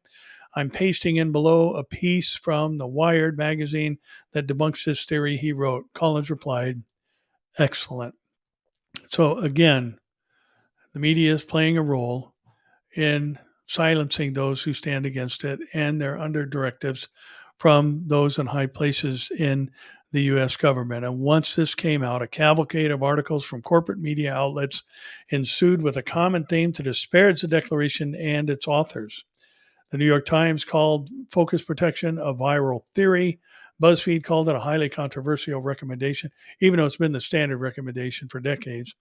I'm pasting in below a piece from the Wired magazine that debunks this theory, he wrote. Collins replied, excellent. So again, the media is playing a role in silencing those who stand against it, and they're under directives from those in high places in the U.S. government. And once this came out, a cavalcade of articles from corporate media outlets ensued with a common theme to disparage the declaration and its authors. The New York Times called focus protection a viral theory. BuzzFeed called it a highly controversial recommendation, even though it's been the standard recommendation for decades.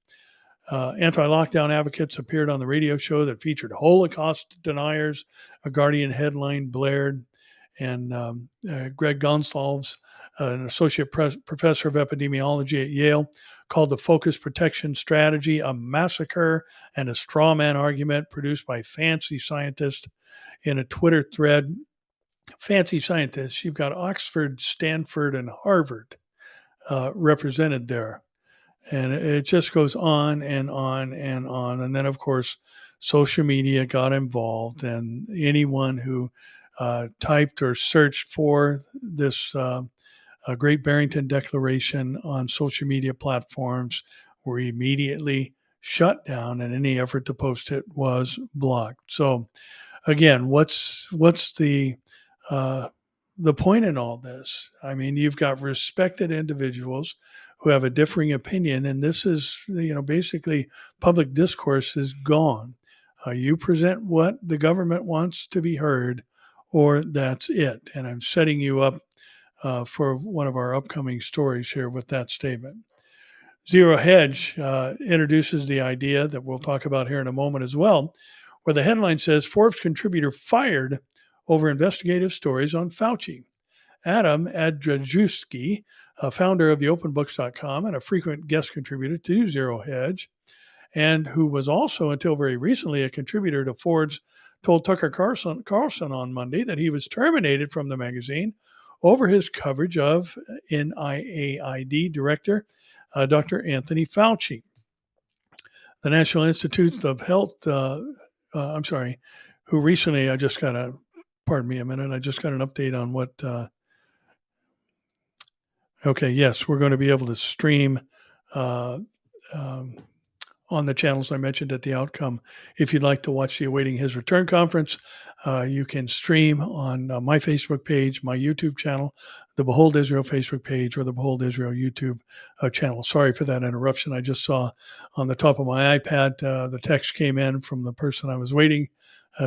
Anti-lockdown advocates appeared on the radio show that featured Holocaust deniers. A Guardian headline blared, and Greg Gonsalves, an associate professor of epidemiology at Yale, called the focus protection strategy a massacre and a straw man argument produced by fancy scientists in a Twitter thread. Fancy scientists, you've got Oxford, Stanford, and Harvard represented there. And it just goes on and on and on. And then, of course, social media got involved, and anyone who typed or searched for this Great Barrington Declaration on social media platforms were immediately shut down, and any effort to post it was blocked. So, again, what's uh, the point in all this? I mean, you've got respected individuals who have a differing opinion, and this is, basically public discourse is gone. You present what the government wants to be heard, or that's it. And I'm setting you up for one of our upcoming stories here with that statement. Zero Hedge introduces the idea that we'll talk about here in a moment as well, where the headline says Forbes contributor fired over investigative stories on Fauci. Adam Adrajewski, founder of the openbooks.com and a frequent guest contributor to Zero Hedge, and who was also until very recently a contributor to Forbes, told Tucker Carlson on Monday that he was terminated from the magazine over his coverage of NIAID director Dr. Anthony Fauci. The National Institute of Health, who recently, I just got a update on what, yes, we're going to be able to stream on the channels I mentioned at the outcome. If you'd like to watch the Awaiting His Return conference, you can stream on my Facebook page, my YouTube channel, the Behold Israel Facebook page, or the Behold Israel YouTube channel. Sorry for that interruption. I just saw on the top of my iPad the text came in from the person I was waiting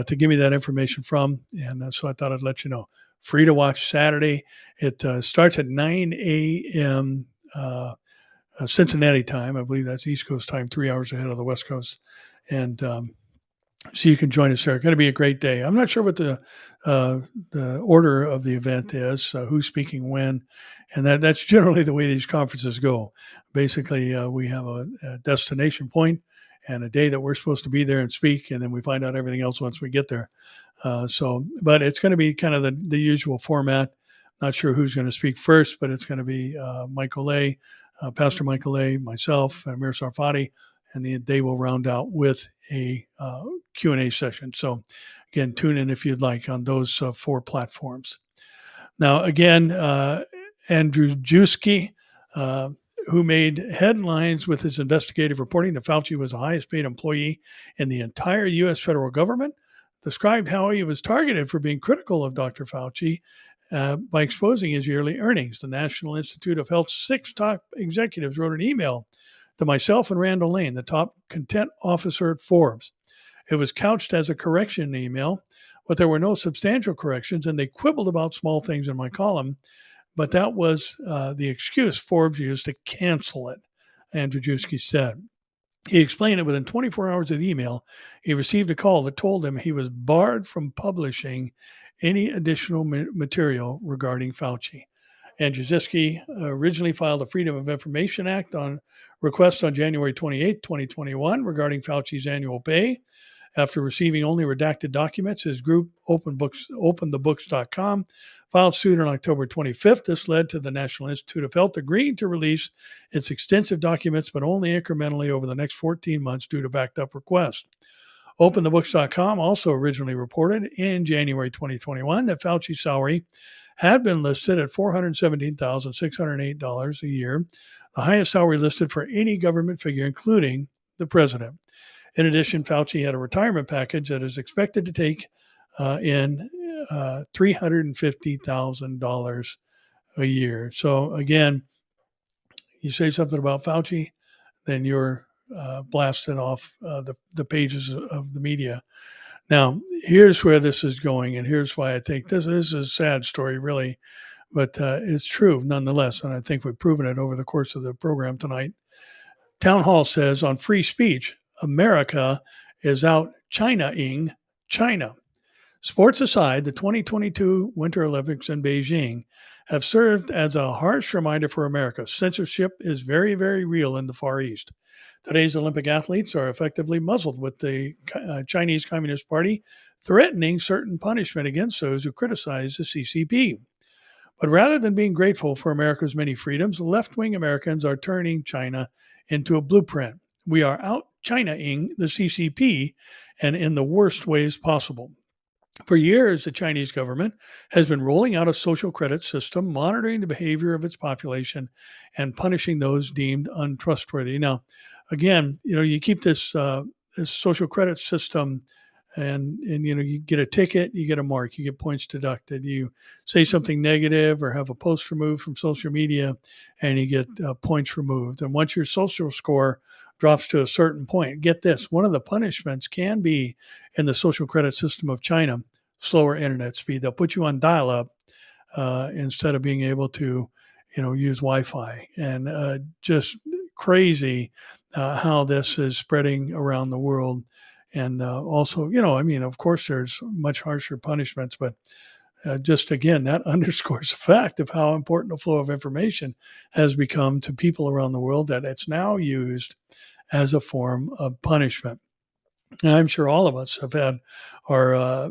to give me that information from, and so I thought I'd let you know. Free to watch Saturday. It starts at 9 a.m. Cincinnati time. I believe that's East Coast time, 3 hours ahead of the West Coast. And so you can join us there. It's going to be a great day. I'm not sure what the order of the event is, who's speaking when, and that's generally the way these conferences go. Basically, we have a destination point and a day that we're supposed to be there and speak, and then we find out everything else once we get there. But it's going to be kind of the usual format. Not sure who's going to speak first, but it's going to be Michael A., Pastor Michael A., myself, and Amir Sarfati, and they will round out with a Q&A session. So, again, tune in if you'd like on those 4 platforms. Now, again, Andrew Juski, who made headlines with his investigative reporting that Fauci was the highest paid employee in the entire U.S. federal government, described how he was targeted for being critical of Dr. Fauci by exposing his yearly earnings. The National Institute of Health's 6 top executives wrote an email to myself and Randall Lane, the top content officer at Forbes. It was couched as a correction email, but there were no substantial corrections, and they quibbled about small things in my column, but that was the excuse Forbes used to cancel it, Andrew Juski said. He explained that within 24 hours of the email, he received a call that told him he was barred from publishing any additional material regarding Fauci. Andrew Juski originally filed a Freedom of Information Act on request on January 28, 2021 regarding Fauci's annual pay. After receiving only redacted documents, his group, openthebooks.com, filed suit on October 25th. This led to the National Institute of Health agreeing to release its extensive documents, but only incrementally over the next 14 months due to backed up requests. Openthebooks.com also originally reported in January 2021 that Fauci's salary had been listed at $417,608 a year, the highest salary listed for any government figure, including the president. In addition, Fauci had a retirement package that is expected to take in $350,000 a year. So again, you say something about Fauci, then you're blasted off the pages of the media. Now, here's where this is going, and here's why I think this is a sad story, really, but it's true nonetheless, and I think we've proven it over the course of the program tonight. Town Hall says on free speech, America is out China-ing China. Sports aside, the 2022 Winter Olympics in Beijing have served as a harsh reminder for America. Censorship is very, very real in the Far East. Today's Olympic athletes are effectively muzzled, with the Chinese Communist Party threatening certain punishment against those who criticize the CCP. But rather than being grateful for America's many freedoms, left-wing Americans are turning China into a blueprint. We are out China-ing the CCP and in the worst ways possible. For years, the Chinese government has been rolling out a social credit system, monitoring the behavior of its population and punishing those deemed untrustworthy. Now, again, you keep this social credit system, and you get a ticket, you get a mark, you get points deducted. You say something negative or have a post removed from social media, and you get points removed. And once your social score drops to a certain point, get this: one of the punishments can be in the social credit system of China, slower internet speed. They'll put you on dial-up instead of being able to, use Wi-Fi. And just crazy how this is spreading around the world. And also, of course, there's much harsher punishments, but just again, that underscores the fact of how important the flow of information has become to people around the world, that it's now used as a form of punishment. And I'm sure all of us have had our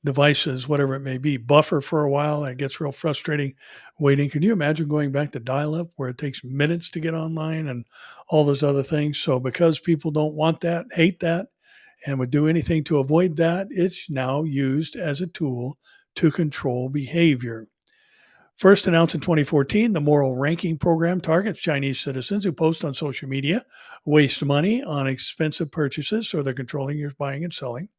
devices, whatever it may be, buffer for a while, and it gets real frustrating waiting. Can you imagine going back to dial-up where it takes minutes to get online and all those other things? So because people don't want that, hate that, and would do anything to avoid that, it's now used as a tool to control behavior. First announced in 2014, the moral ranking program targets Chinese citizens who post on social media, waste money on expensive purchases, so they're controlling your buying and selling,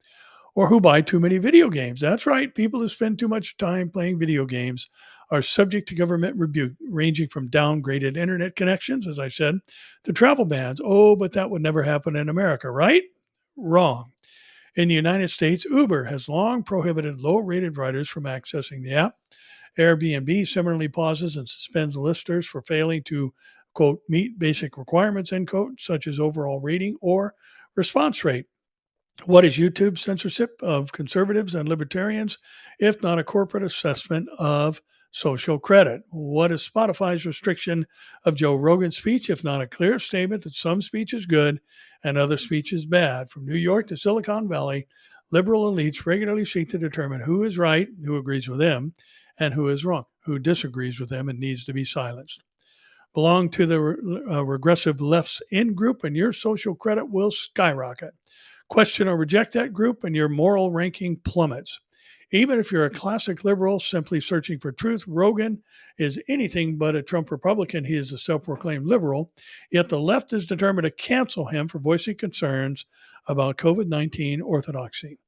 or who buy too many video games. That's right, people who spend too much time playing video games are subject to government rebuke, ranging from downgraded internet connections, as I said, to travel bans. Oh, but that would never happen in America, right? Wrong. In the United States, Uber has long prohibited low-rated riders from accessing the app. Airbnb similarly pauses and suspends listers for failing to, quote, meet basic requirements, end quote, such as overall rating or response rate. What is YouTube's censorship of conservatives and libertarians, if not a corporate assessment of social credit? What is Spotify's restriction of Joe Rogan's speech, if not a clear statement that some speech is good and other speech is bad? From New York to Silicon Valley, liberal elites regularly seek to determine who is right, who agrees with them, and who is wrong, who disagrees with them and needs to be silenced. Belong to the regressive left's in group, and your social credit will skyrocket. Question or reject that group, and your moral ranking plummets. Even if you're a classic liberal simply searching for truth, Rogan is anything but a Trump Republican. He is a self-proclaimed liberal, yet the left is determined to cancel him for voicing concerns about COVID-19 orthodoxy.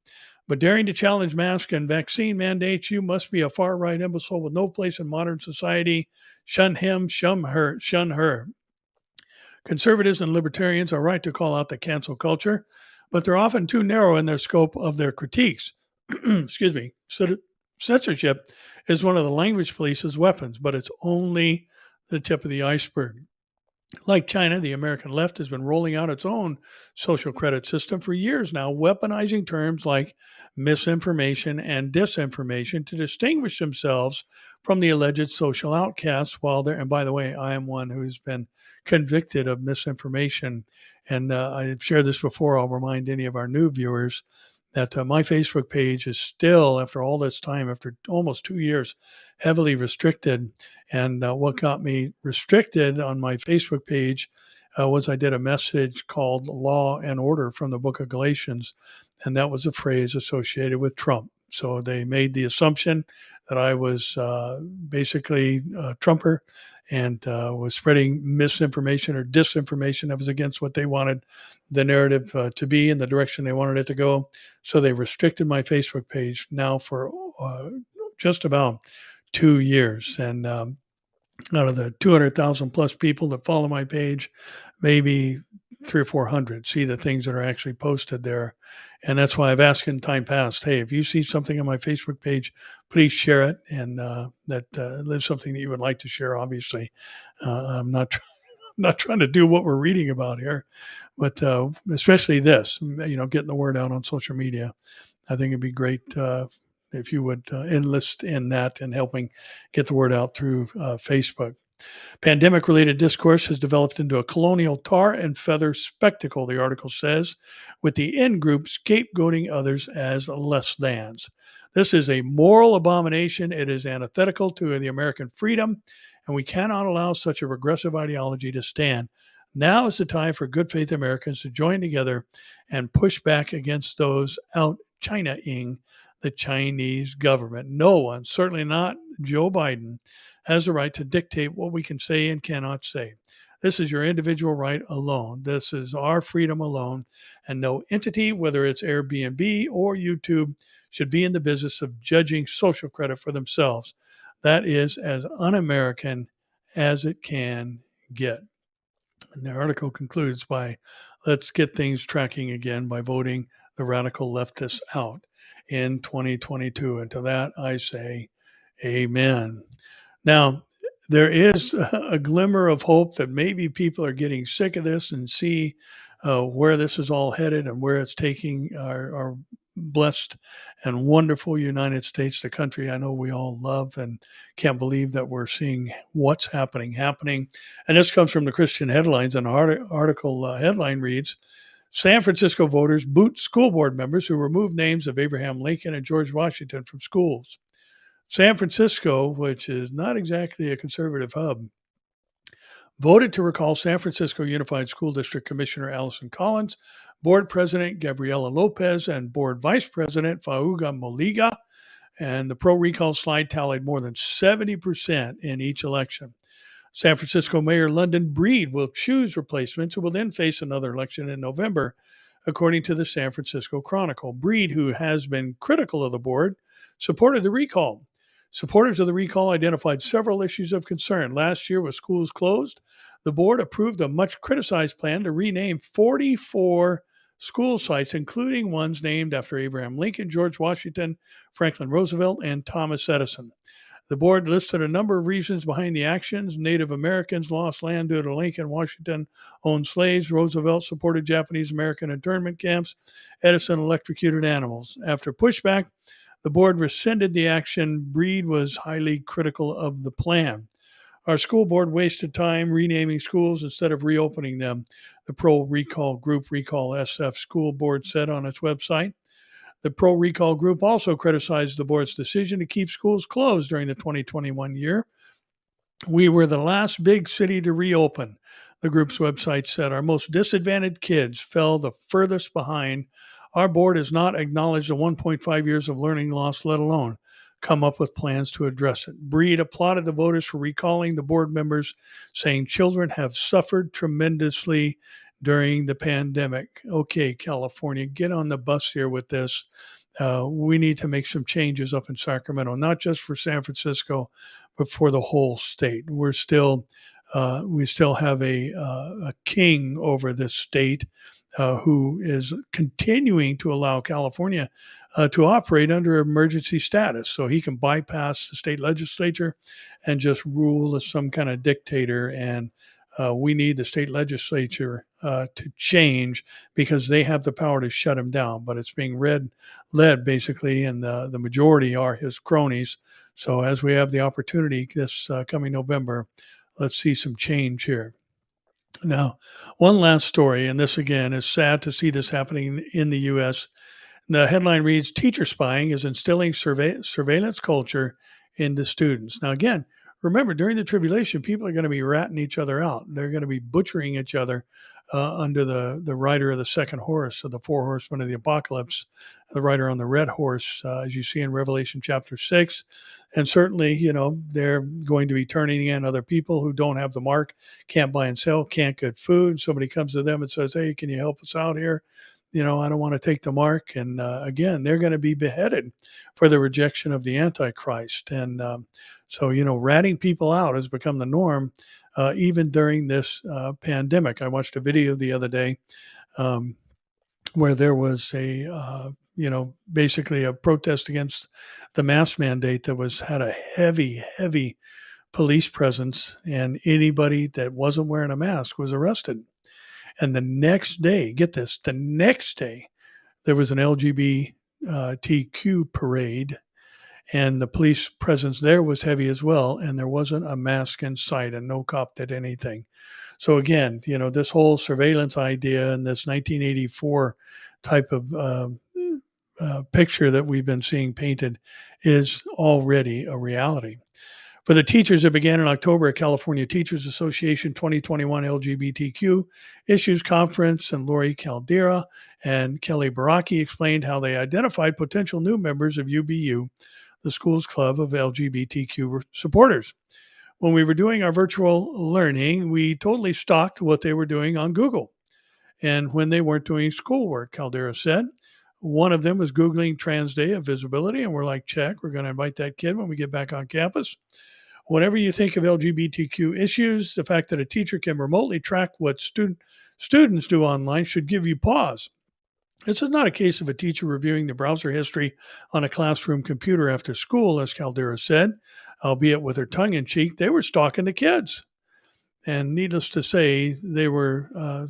But daring to challenge mask and vaccine mandates, you must be a far-right imbecile with no place in modern society. Shun him, shun her, shun her. Conservatives and libertarians are right to call out the cancel culture, but they're often too narrow in their scope of their critiques. Excuse me. Censorship is one of the language police's weapons, but it's only the tip of the iceberg. Like China, the American left has been rolling out its own social credit system for years now, weaponizing terms like misinformation and disinformation to distinguish themselves from the alleged social outcasts. And by the way, I am one who's been convicted of misinformation. And I've shared this before. I'll remind any of our new viewers that my Facebook page is still, after all this time, after almost 2 years, heavily restricted. And what got me restricted on my Facebook page was I did a message called Law and Order from the book of Galatians. And that was a phrase associated with Trump. So they made the assumption that I was basically a Trumper and was spreading misinformation or disinformation that was against what they wanted the narrative to be, in the direction they wanted it to go. So they restricted my Facebook page now for just about 2 years. And out of the 200,000 plus people that follow my page, maybe 300 or 400 see the things that are actually posted there. And that's why I've asked in time past, hey, if you see something on my Facebook page, please share it. And that is something that you would like to share, obviously. I'm not trying to do what we're reading about here, but especially this, getting the word out on social media. I think it'd be great if you would enlist in that and helping get the word out through Facebook. Pandemic-related discourse has developed into a colonial tar and feather spectacle, the article says, with the in-group scapegoating others as less thans. This is a moral abomination. It is antithetical to the American freedom, and we cannot allow such a regressive ideology to stand. Now is the time for good faith Americans to join together and push back against those out China-ing the Chinese government. No one, certainly not Joe Biden, has the right to dictate what we can say and cannot say. This is your individual right alone. This is our freedom alone. And no entity, whether it's Airbnb or YouTube, should be in the business of judging social credit for themselves. That is as un American as it can get. And the article concludes by let's get things tracking again by voting the radical leftists out in 2022. And to that, I say, amen. Now, there is a glimmer of hope that maybe people are getting sick of this and see where this is all headed and where it's taking our blessed and wonderful United States, the country I know we all love and can't believe that we're seeing what's happening. And this comes from the Christian Headlines. And the article headline reads, San Francisco voters boot school board members who removed names of Abraham Lincoln and George Washington from schools. San Francisco, which is not exactly a conservative hub, voted to recall San Francisco Unified School District Commissioner Allison Collins, Board President Gabriela Lopez, and Board Vice President Fauga Moliga. And the pro-recall slide tallied more than 70% in each election. San Francisco Mayor London Breed will choose replacements who will then face another election in November, according to the San Francisco Chronicle. Breed, who has been critical of the board, supported the recall. Supporters of the recall identified several issues of concern. Last year, with schools closed, the board approved a much criticized plan to rename 44 school sites, including ones named after Abraham Lincoln, George Washington, Franklin Roosevelt, and Thomas Edison. The board listed a number of reasons behind the actions. Native Americans lost land due to Lincoln. Washington owned slaves. Roosevelt supported Japanese American internment camps. Edison electrocuted animals. After pushback, the board rescinded the action. Breed was highly critical of the plan. Our school board wasted time renaming schools instead of reopening them, the pro-recall group Recall SF School Board said on its website. The pro-recall group also criticized the board's decision to keep schools closed during the 2021 year. We were the last big city to reopen, the group's website said. Our most disadvantaged kids fell the furthest behind. Our board has not acknowledged the 1.5 years of learning loss, let alone come up with plans to address it. Breed applauded the voters for recalling the board members, saying children have suffered tremendously during the pandemic. Okay, California, get on the bus here with this. We need to make some changes up in Sacramento, not just for San Francisco, but for the whole state. We still have a king over this state who is continuing to allow California to operate under emergency status, so he can bypass the state legislature and just rule as some kind of dictator. And we need the state legislature to change because they have the power to shut him down. But it's being led basically, and the majority are his cronies. So as we have the opportunity this coming November, let's see some change here. Now, one last story, and this again is sad to see this happening in the U.S. The headline reads, Teacher spying is instilling surveillance culture into students. Now, again, remember, during the tribulation, people are going to be ratting each other out. They're going to be butchering each other under the rider of the second horse of the four horsemen of the apocalypse, the rider on the red horse, as you see in Revelation chapter 6. And certainly, they're going to be turning in other people who don't have the mark, can't buy and sell, can't get food. Somebody comes to them and says, hey, can you help us out here? I don't want to take the mark. And again, they're going to be beheaded for the rejection of the Antichrist. And so, ratting people out has become the norm, even during this pandemic. I watched a video the other day where there was basically a protest against the mask mandate that had a heavy police presence, and anybody that wasn't wearing a mask was arrested. And the next day, get this, there was an LGBTQ parade, and the police presence there was heavy as well, and there wasn't a mask in sight, and no cop did anything. So again, this whole surveillance idea and this 1984 type of picture that we've been seeing painted is already a reality. For the teachers, it began in October at California Teachers Association 2021 LGBTQ Issues Conference, and Lori Caldera and Kelly Baraki explained how they identified potential new members of UBU, the school's club of LGBTQ supporters. When we were doing our virtual learning, we totally stalked what they were doing on Google. And when they weren't doing schoolwork, Caldera said, one of them was Googling Trans Day of Visibility, and we're like, check, we're going to invite that kid when we get back on campus. Whenever you think of LGBTQ issues, the fact that a teacher can remotely track what students do online should give you pause. This is not a case of a teacher reviewing the browser history on a classroom computer after school, as Caldera said, albeit with her tongue in cheek. They were stalking the kids. And needless to say, they were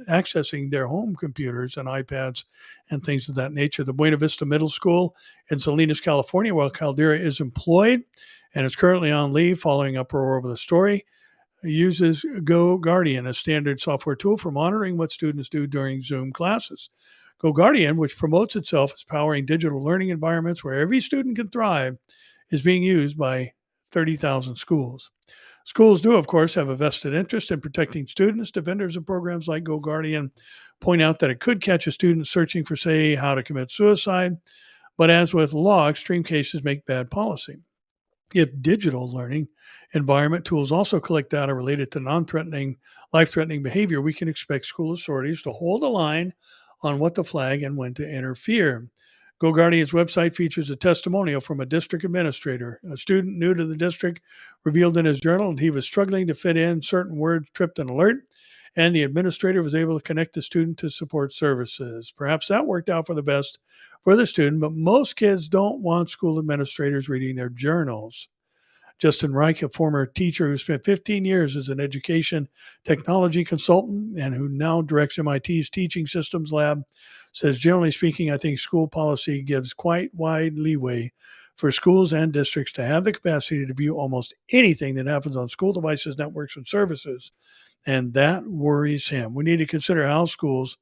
accessing their home computers and iPads and things of that nature. The Buena Vista Middle School in Salinas, California, while Caldera is employed and is currently on leave following uproar over the story, uses GoGuardian, a standard software tool for monitoring what students do during Zoom classes. GoGuardian, which promotes itself as powering digital learning environments where every student can thrive, is being used by 30,000 schools. Schools do, of course, have a vested interest in protecting students. Defenders of programs like GoGuardian point out that it could catch a student searching for, say, how to commit suicide. But as with law, extreme cases make bad policy. If digital learning environment tools also collect data related to non-threatening, life-threatening behavior, we can expect school authorities to hold the line on what to flag and when to interfere. GoGuardian's website features a testimonial from a district administrator. A student new to the district revealed in his journal that he was struggling to fit in certain words, tripped an alert, and the administrator was able to connect the student to support services. Perhaps that worked out for the best for the student, but most kids don't want school administrators reading their journals. Justin Reich, a former teacher who spent 15 years as an education technology consultant and who now directs MIT's Teaching Systems Lab, says, generally speaking, I think school policy gives quite wide leeway for schools and districts to have the capacity to view almost anything that happens on school devices, networks, and services. And that worries him. We need to consider how schools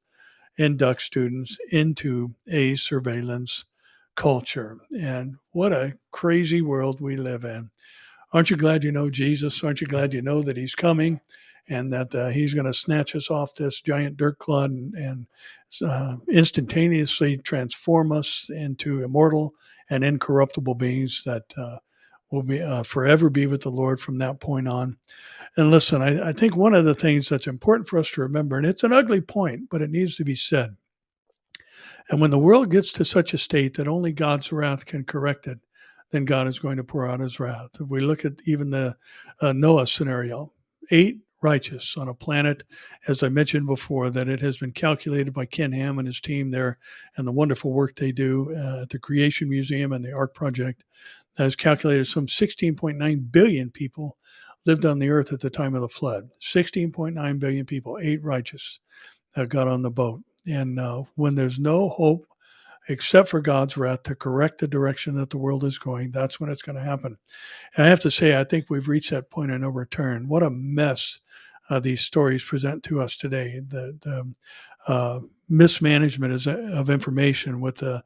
induct students into a surveillance culture. And what a crazy world we live in. Aren't you glad you know Jesus? Aren't you glad you know that he's coming and that he's going to snatch us off this giant dirt clod and instantaneously transform us into immortal and incorruptible beings that will be forever be with the Lord from that point on. And listen, I think one of the things that's important for us to remember, and it's an ugly point, but it needs to be said. And when the world gets to such a state that only God's wrath can correct it, then God is going to pour out his wrath. If we look at even the Noah scenario, 8 righteous on a planet, as I mentioned before, that it has been calculated by Ken Ham and his team there and the wonderful work they do at the Creation Museum and the Ark Project, has calculated some 16.9 billion people lived on the earth at the time of the flood. 16.9 billion people, 8 righteous, got on the boat. And when there's no hope except for God's wrath to correct the direction that the world is going, that's when it's going to happen. And I have to say, I think we've reached that point of no return. What a mess these stories present to us today. The mismanagement of information with a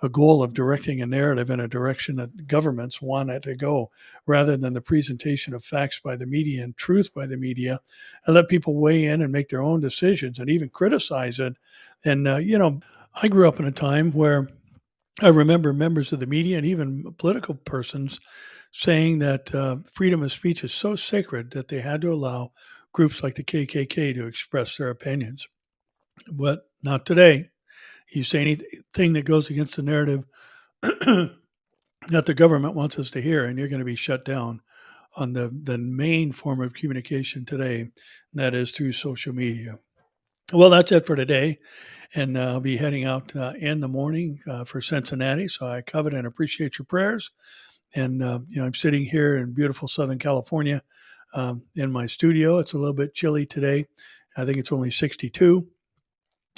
goal of directing a narrative in a direction that governments want it to go, rather than the presentation of facts by the media and truth by the media, and let people weigh in and make their own decisions and even criticize it. And, I grew up in a time where I remember members of the media and even political persons saying that freedom of speech is so sacred that they had to allow groups like the KKK to express their opinions. But not today. You say anything that goes against the narrative that the government wants us to hear, and you're going to be shut down on the main form of communication today, and that is through social media. Well, that's it for today. And I'll be heading out in the morning for Cincinnati. So I covet and appreciate your prayers. And, I'm sitting here in beautiful Southern California in my studio. It's a little bit chilly today. I think it's only 62.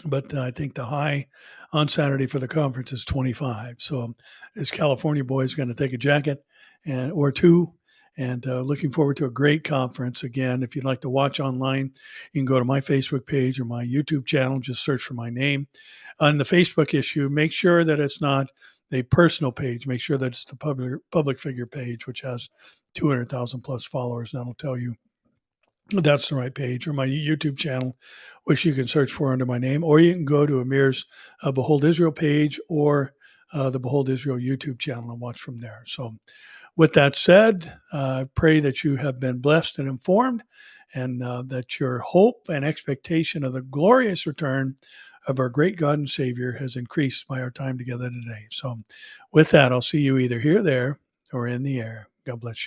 but I think the high on Saturday for the conference is 25. So this California boy is going to take a jacket and or two. And looking forward to a great conference. Again, if you'd like to watch online, you can go to my Facebook page or my YouTube channel. Just search for my name. On the Facebook issue, make sure that it's not a personal page. Make sure that it's the public figure page, which has 200,000 plus followers. That'll tell you that's the right page, or my YouTube channel, which you can search for under my name, or you can go to Amir's Behold Israel page or the Behold Israel YouTube channel and watch from there. So, with that said, I pray that you have been blessed and informed, and that your hope and expectation of the glorious return of our great God and Savior has increased by our time together today. So, with that, I'll see you either here, there, or in the air. God bless you.